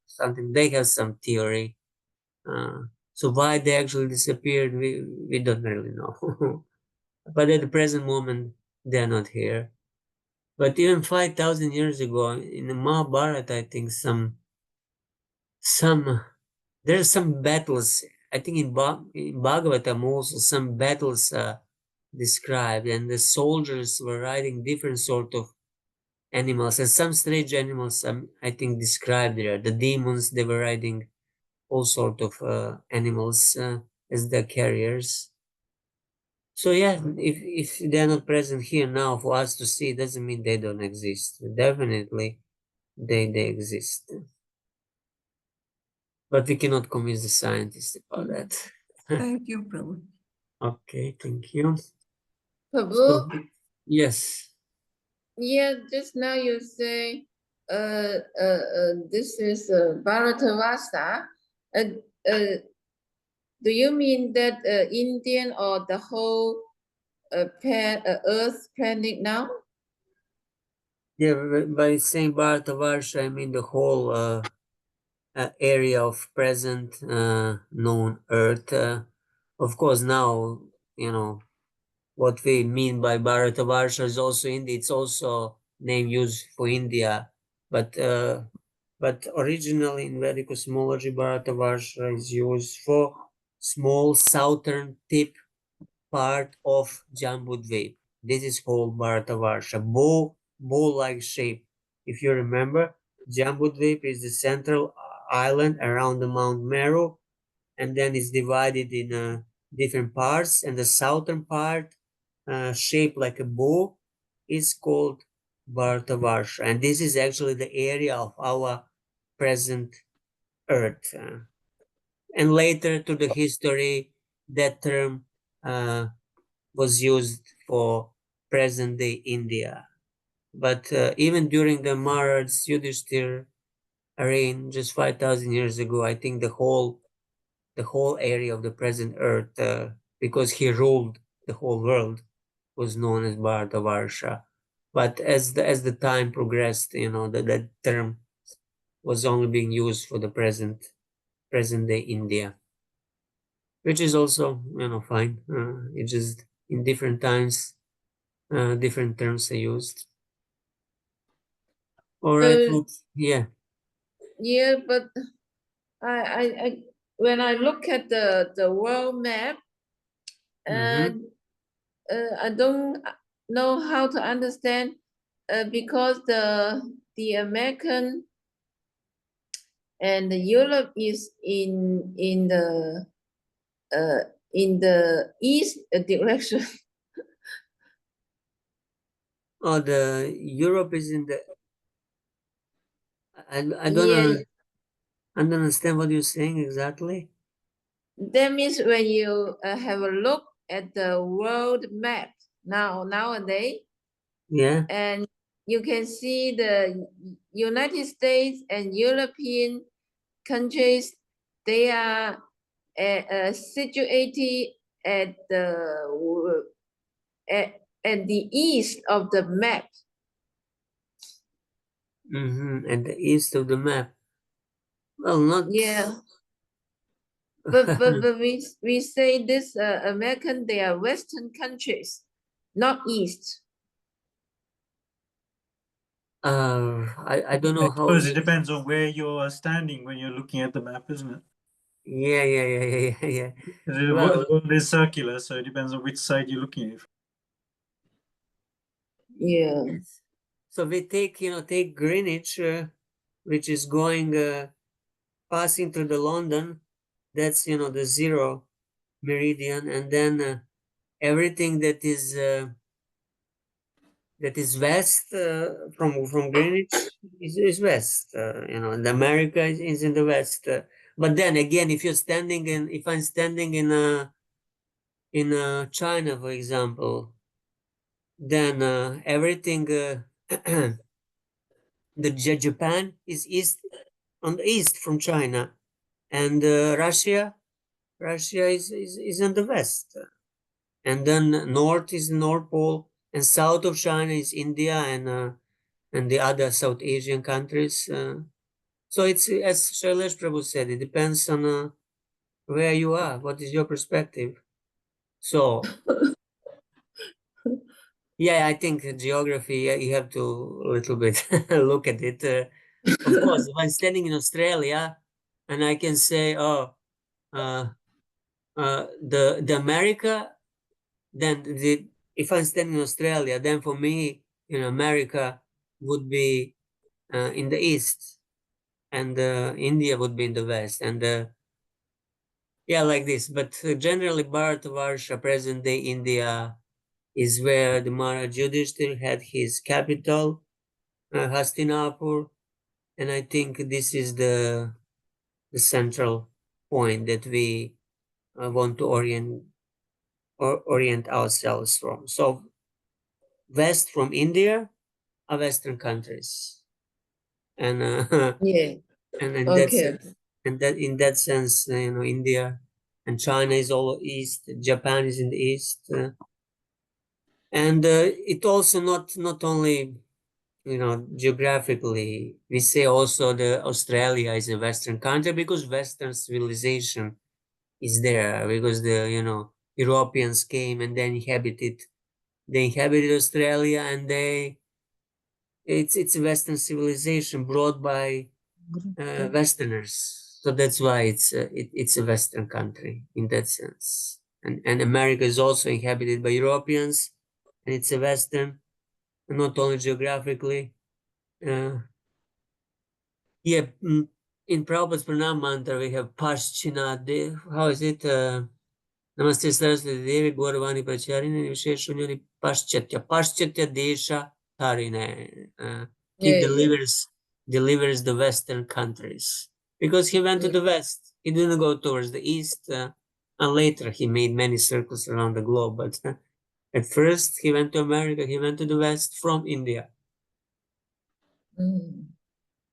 Something they have some theory. So why they actually disappeared, we don't really know. But at the present moment, they're not here. But even 5,000 years ago, in the Mahabharata, I think some there's some battles. I think in Bhagavatam also some battles described, and the soldiers were riding different sort of animals, and some strange animals. I think described there. The demons they were riding all sort of animals as their carriers. So yeah, if they're not present here now for us to see, doesn't mean they don't exist. Definitely, they exist, but we cannot convince the scientists about that. Thank you, Prabhu. Okay, thank you. Prabhu, So, yes, yeah, just now you say this is Bharata Vasa. Do you mean that Indian or the whole Earth planet now? yeah. By saying Bharatavarsha, I mean the whole area of present known Earth. Of course, now what we mean by Bharatavarsha is also India. It's also name used for India, but originally in Vedic cosmology, Bharatavarsha is used for small southern tip part of Jambudvip. This is called Bharatavarsha, bow-like shape. If you remember, Jambudvip is the central island around the Mount Meru, and then it's divided in different parts, and the southern part, shaped like a bow, is called Bharatavarsha, and this is actually the area of our present Earth. And later to the history, that term was used for present day India. But even during the Maharaj Yudhishthir reign, just 5,000 years ago, I think the whole area of the present Earth, because he ruled the whole world, was known as Bharatavarsha. But as the time progressed, that term was only being used for the present day India, which is also fine. It's just in different times, different terms are used. All right, folks. Yeah. Yeah, but I when I look at the world map, and I don't know how to understand because the American and the Europe is in the east direction. Oh, the Europe is in the. I don't Yeah, know. I don't understand what you're saying exactly. that means when you have a look at the world map nowadays, Yeah. and you can see the United States and European countries, they are situated at at the east of the map. At the east of the map. Well, not. Yeah. But we say this American, they are Western countries, not East. I don't know I how. suppose it depends on where you're standing when you're looking at the map, isn't it? Yeah. The Well, world is circular, so it depends on which side you're looking at. Yeah. yes. So we take, take Greenwich, which is going, passing through the London. That's, the zero meridian, and then everything that is west from Greenwich is west. And America is in the west. But then again, if I'm standing in China, for example, then everything Japan is east on the east from China, and Russia is in the west, and then north is the North Pole, and south of China is India and the other South Asian countries. So it's, as Shailesh Prabhu said, it depends on where you are, what is your perspective. So yeah, I think geography, you have to a little bit look at it. Of course, if I'm standing in Australia and I can say, oh, uh, the America, then if I'm standing in Australia, then for me, America would be in the east, and India would be in the west, and yeah, like this. But generally, Bharatavarsha, present day India, is where the Maharaj Yudhishthir had his capital, Hastinapur, and I think this is the central point that we want to orient ourselves from. So west from India are Western countries, and Yeah. and in that Okay. sense, in that sense, India and China is all east. Japan is in the east, and it also not only geographically. We say also the Australia is a Western country because Western civilization is there, because the Europeans came and then they inhabited Australia, and it's a Western civilization brought by Westerners. So that's why it's a Western country in that sense. And America is also inhabited by Europeans, and it's a Western, not only geographically. Uh, yeah, in Prabhupada's Pranam Mantra, we have Paschina. How is it? Namaste Saraswati Devi Gauravani Pracharini Visheshunyani Paschatya Desha Tarine. He Yeah, yeah. delivers the Western countries. Because he went to the West. He didn't go towards the East. And later he made many circles around the globe. But at first he went to America. He went to the West from India. Mm.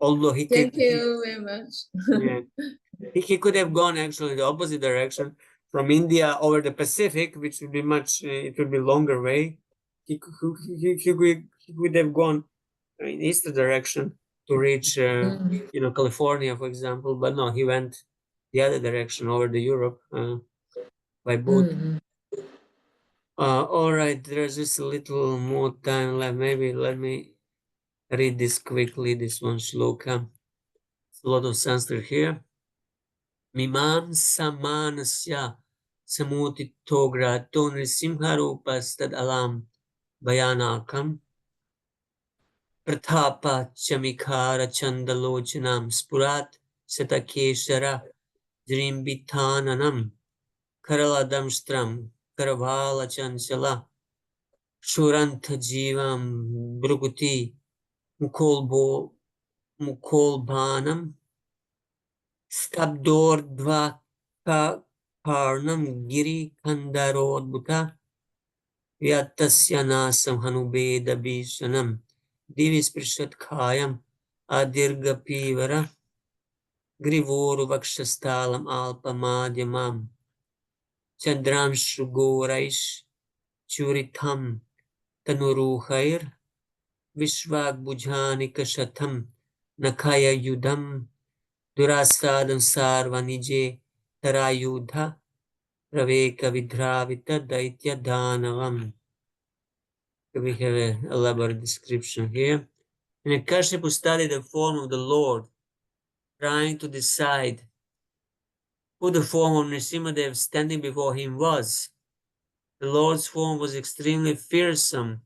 Although he Thank could, you very much. yeah, he could have gone actually in the opposite direction from India over the Pacific, which would be it would be longer way. He could have gone in east direction to reach, Mm. California, for example. But no, he went the other direction over the Europe by boat. Mm. All right, there's just a little more time left. Maybe let me read this quickly. This one shloka. It's a lot of Sanskrit here. मीमांसामानस्य समुदितो ग्रातो नृसिंहरूपस्तदलां भयानकं प्रतापचमिकारचन्दलोचनां स्फुरात् शतकेशर जृम्बिताननं करलदंष्ट्रं करभालचञ्चला क्षुरन्थजीवं भृगुति मुखोल्बानं स्तब्धोर्ध्वकार्णं गिरिकन्धरोद्भुता यत्तस्य नासं हनुभेदभीषणं दिवि स्पृशत्कायम् अदीर्घपीवर ग्रीवोर्वक्षस्थलम् अल्पमाद्यमां चन्द्रांशुगोरैश्चूरितं तनुरुहैर् Vishwag Bujhanika Shatam Nakaya Yudam Durasadam Sarvanije Tarayudha Raveka Vidravita Daitya Danavam. We have an elaborate description here. And Kashyap studied the form of the Lord, trying to decide who the form of Nrsimhadev standing before him was. The Lord's form was extremely fearsome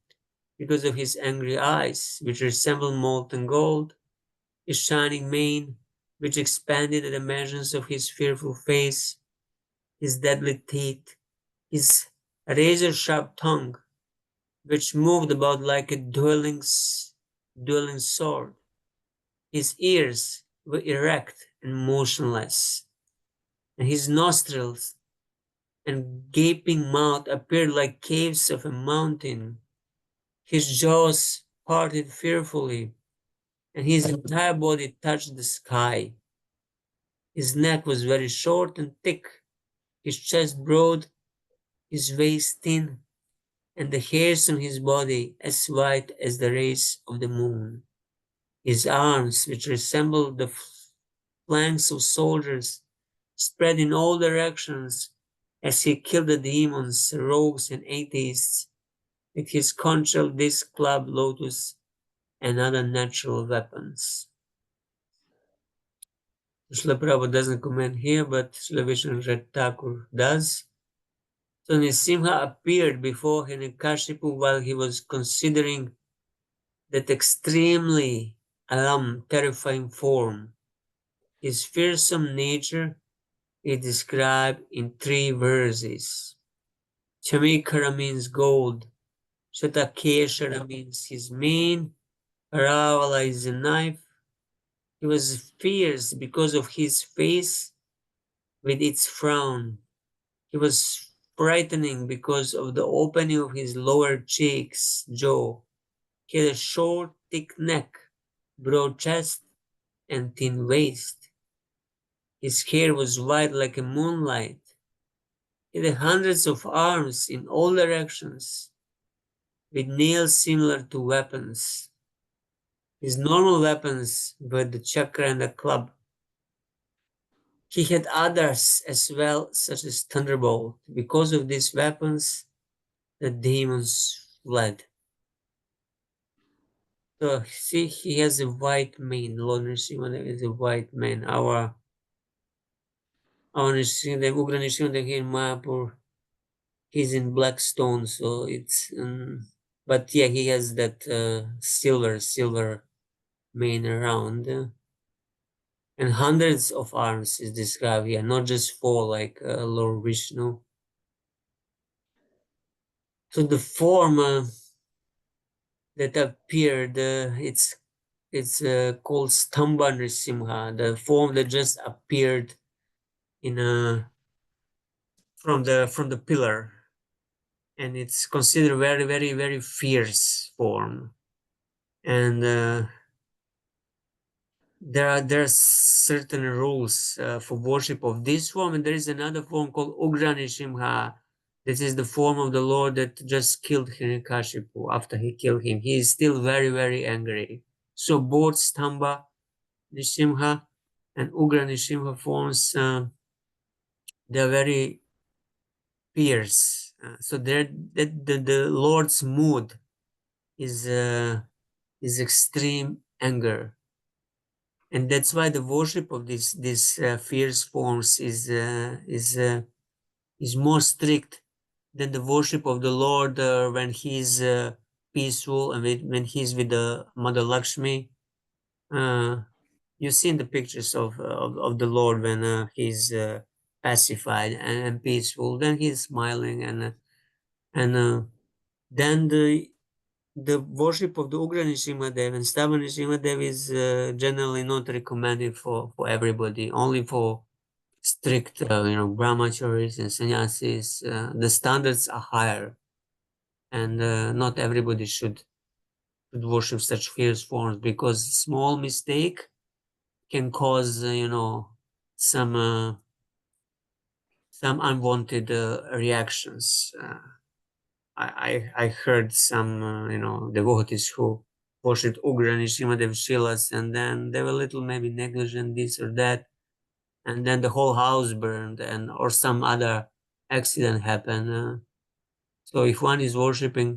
because of his angry eyes, which resembled molten gold, his shining mane, which expanded at the measures of his fearful face, his deadly teeth, his razor-sharp tongue, which moved about like a dueling sword. His ears were erect and motionless, and his nostrils and gaping mouth appeared like caves of a mountain. His jaws parted fearfully, and his entire body touched the sky. His neck was very short and thick, his chest broad, his waist thin, and the hairs on his body as white as the rays of the moon. His arms, which resembled the flanks of soldiers, spread in all directions as he killed the demons, rogues, and atheists with his conch shell disc, club, lotus, and other natural weapons. Srila Prabhupada doesn't comment here, but Srila Vishnu Thakur does. So Nrsimha appeared before Hiranyakashipu while he was considering that extremely terrifying form. His fearsome nature is described in 3 verses. Chamikara means gold, Shatakeshara means his mane, Aravala is a knife. He was fierce because of his face with its frown. He was frightening because of the opening of his lower cheeks, jaw. He had a short, thick neck, broad chest, and thin waist. His hair was white like a moonlight. He had hundreds of arms in all directions, with nails similar to weapons. His normal weapons were the chakra and the club. He had others as well, such as thunderbolt. Because of these weapons, the demons fled. So see, he has a white mane. Lord Nrsimhadev is a white man. Our Nrsimhadev, Ugra Nrsimhadev here in Mayapur, he's in black stone. So it's, but yeah, he has that silver mane around. And hundreds of arms is described here, not just 4 like Lord Vishnu. So the form that appeared, it's called Stamba Nrisimha, the form that just appeared in from the pillar, and it's considered very fierce form. And there are certain rules for worship of this form, and there is another form called Ugra Nrsimha. This is the form of the Lord that just killed Hiranyakashipu. After he killed him, he is still very angry. So both Stamba Nrsimha and Ugra Nrsimha forms, they're very fierce. So the Lord's mood is extreme anger, and that's why the worship of these fierce forms is more strict than the worship of the Lord when he's peaceful and when he's with the Mother Lakshmi. You've seen the pictures of the Lord when he's pacified and peaceful. Then he's smiling, and then the worship of the Ugra Nrsimhadev and Stava Nrsimhadev is generally not recommended for everybody, only for strict, brahmacharis and sannyasis. The standards are higher, and not everybody should worship such fierce forms, because small mistake can cause, some unwanted reactions. I heard some, devotees who worshipped Ugra Nrsimhadev Shilas, and then they were a little maybe negligent, this or that, and then the whole house burned, and or some other accident happened. So if one is worshipping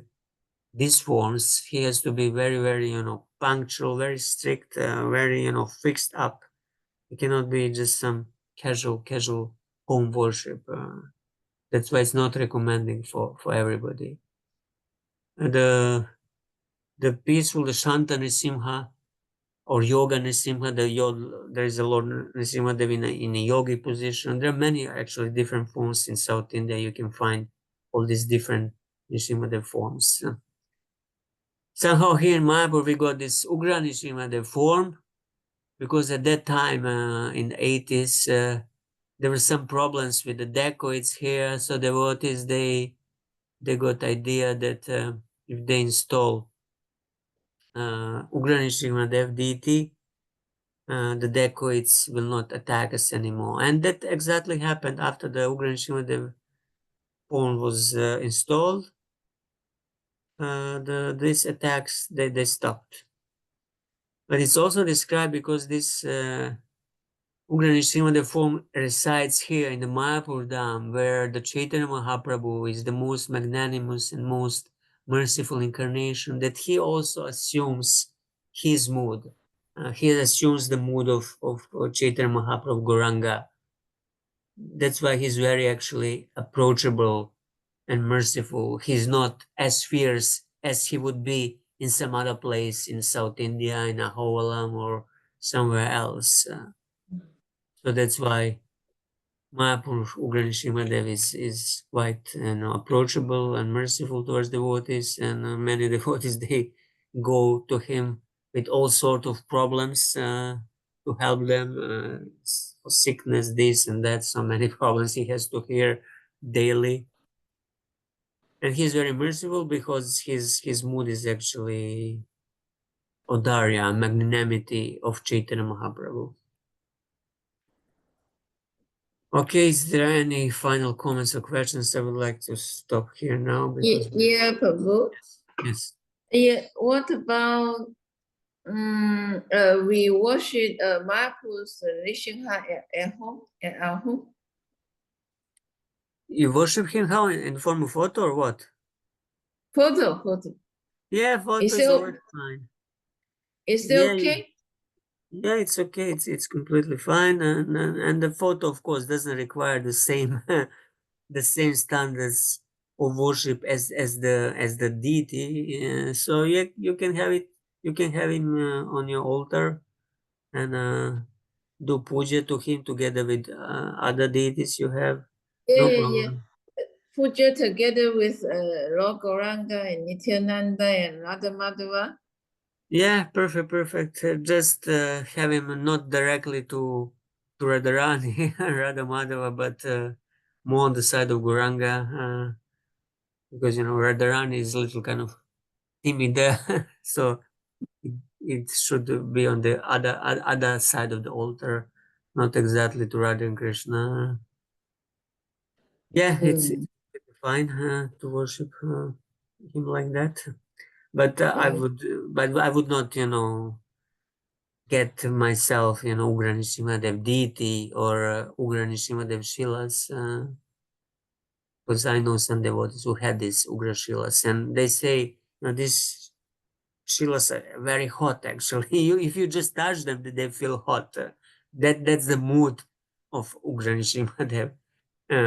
these forms, he has to be very, very, punctual, very strict, very, fixed up. It cannot be just some casual home worship. That's why it's not recommending for everybody. The peaceful, the Shanta Nrsimha or Yoga Nrsimha, there is a Lord Nrsimhadev in a yogi position. There are many actually different forms in South India. You can find all these different Nrsimhadev forms. Somehow here in Mayapur we got this Ugra Nrsimhadev form, because at that time in the 80s there were some problems with the dacoits here, so the devotees they got idea that if they install Ugra Nrsimhadev deity, the dacoits will not attack us anymore. And that exactly happened after the Ugra Nrsimhadev form was installed. These attacks they stopped. But it's also described because this Ugra Nrsimhadev form resides here in the Mayapur Dham, where the Chaitanya Mahaprabhu is the most magnanimous and most merciful incarnation, that he also assumes his mood. He assumes the mood of Chaitanya Mahaprabhu Gauranga. That's why he's very actually approachable and merciful. He's not as fierce as he would be in some other place in South India, in Ahovalam or somewhere else. So that's why Mayapur Ugra Nrsimhadev is quite approachable and merciful towards devotees, and many devotees they go to him with all sort of problems to help them for sickness, this and that. So many problems he has to hear daily, and he's very merciful because his mood is actually Audarya, magnanimity of Chaitanya Mahaprabhu. Okay, is there any final comments or questions? I would like to stop here now because Yeah, Prabhu. yes. Yeah, what about we worship Marcus Rishinha at home, at our home? You worship him how, in the form of photo or what? Photo. Yeah, photo Is is it, always fine. is it Yeah, okay? yeah, it's okay. It's completely fine, and the photo, of course, doesn't require the same the same standards of worship as the deity. So yeah, you can have it. You can have him on your altar and do puja to him together with other deities you have. No Yeah. problem. Puja together with Lord Gauranga and Nityananda and Radha Madhava. Yeah, perfect. Just have him not directly to Radharani, Radha Madhava, but more on the side of Gauranga, because Radharani is a little kind of timid there, so it should be on the other side of the altar, not exactly to Radha and Krishna. Yeah, it's fine to worship him like that, but I would not, get myself, Ugra Nrsimhadev deity or Ugra Nrsimhadev Shilas, because I know some devotees who had this Ugra Shilas, and they say, these Shilas are very hot. Actually, if you just touch them, they feel hot. That's the mood of Ugra Nrsimhadev.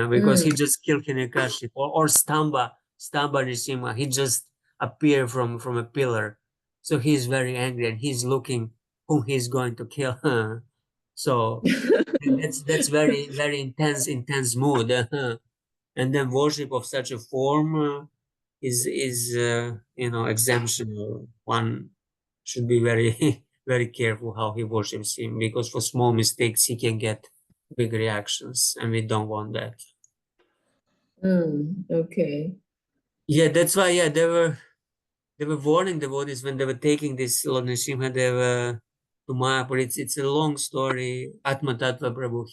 Because he just killed Hiranyakashipu, or Stamba Nrsimha. He just appeared from a pillar, so he's very angry and he's looking whom he's going to kill. So that's very intense mood. And then worship of such a form is exemption. One should be very very careful how he worships him, because for small mistakes he can get big reactions, and we don't want that. Okay. Yeah, that's why. Yeah, they were warning devotees when they were taking this Lord Nrsimhadev to Mayapur. It's a long story. Atma Tattva Prabhu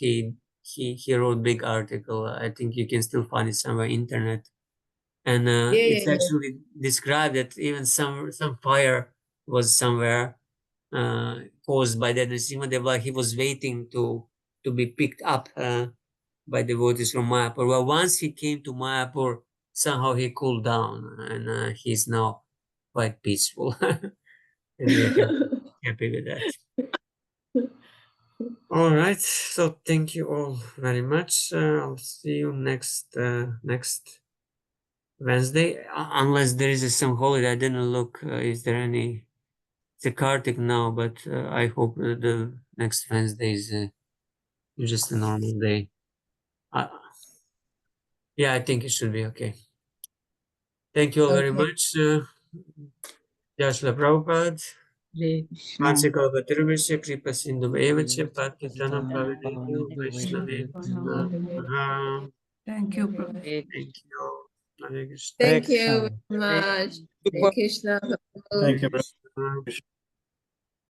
he wrote big article. I think you can still find it somewhere internet, and Yeah. it's actually described that even some fire was somewhere caused by that Nrsimhadev, while he was waiting to be picked up by devotees from Mayapur. Well, once he came to Mayapur, somehow he cooled down, and he's now quite peaceful. And we are happy with that. All right, so thank you all very much. I'll see you next Wednesday, unless there is some holiday. I didn't look. Is there any? It's a Kartik now, but I hope the next Wednesday is just a normal day. Yeah, I think it should be okay. Thank you all very much. Jai Shri Prabhupada. Hare Krishna. Vansikalpatirubhisya kripa sindhu evacha patitanam pavanebhyo Vaishnavebhyo. Thank you, Prabhu. Hare Thank you. Hare Krishna. Thank Hare you Krishna. very much. Krishna. Hare Krishna. Thank you. Krishna.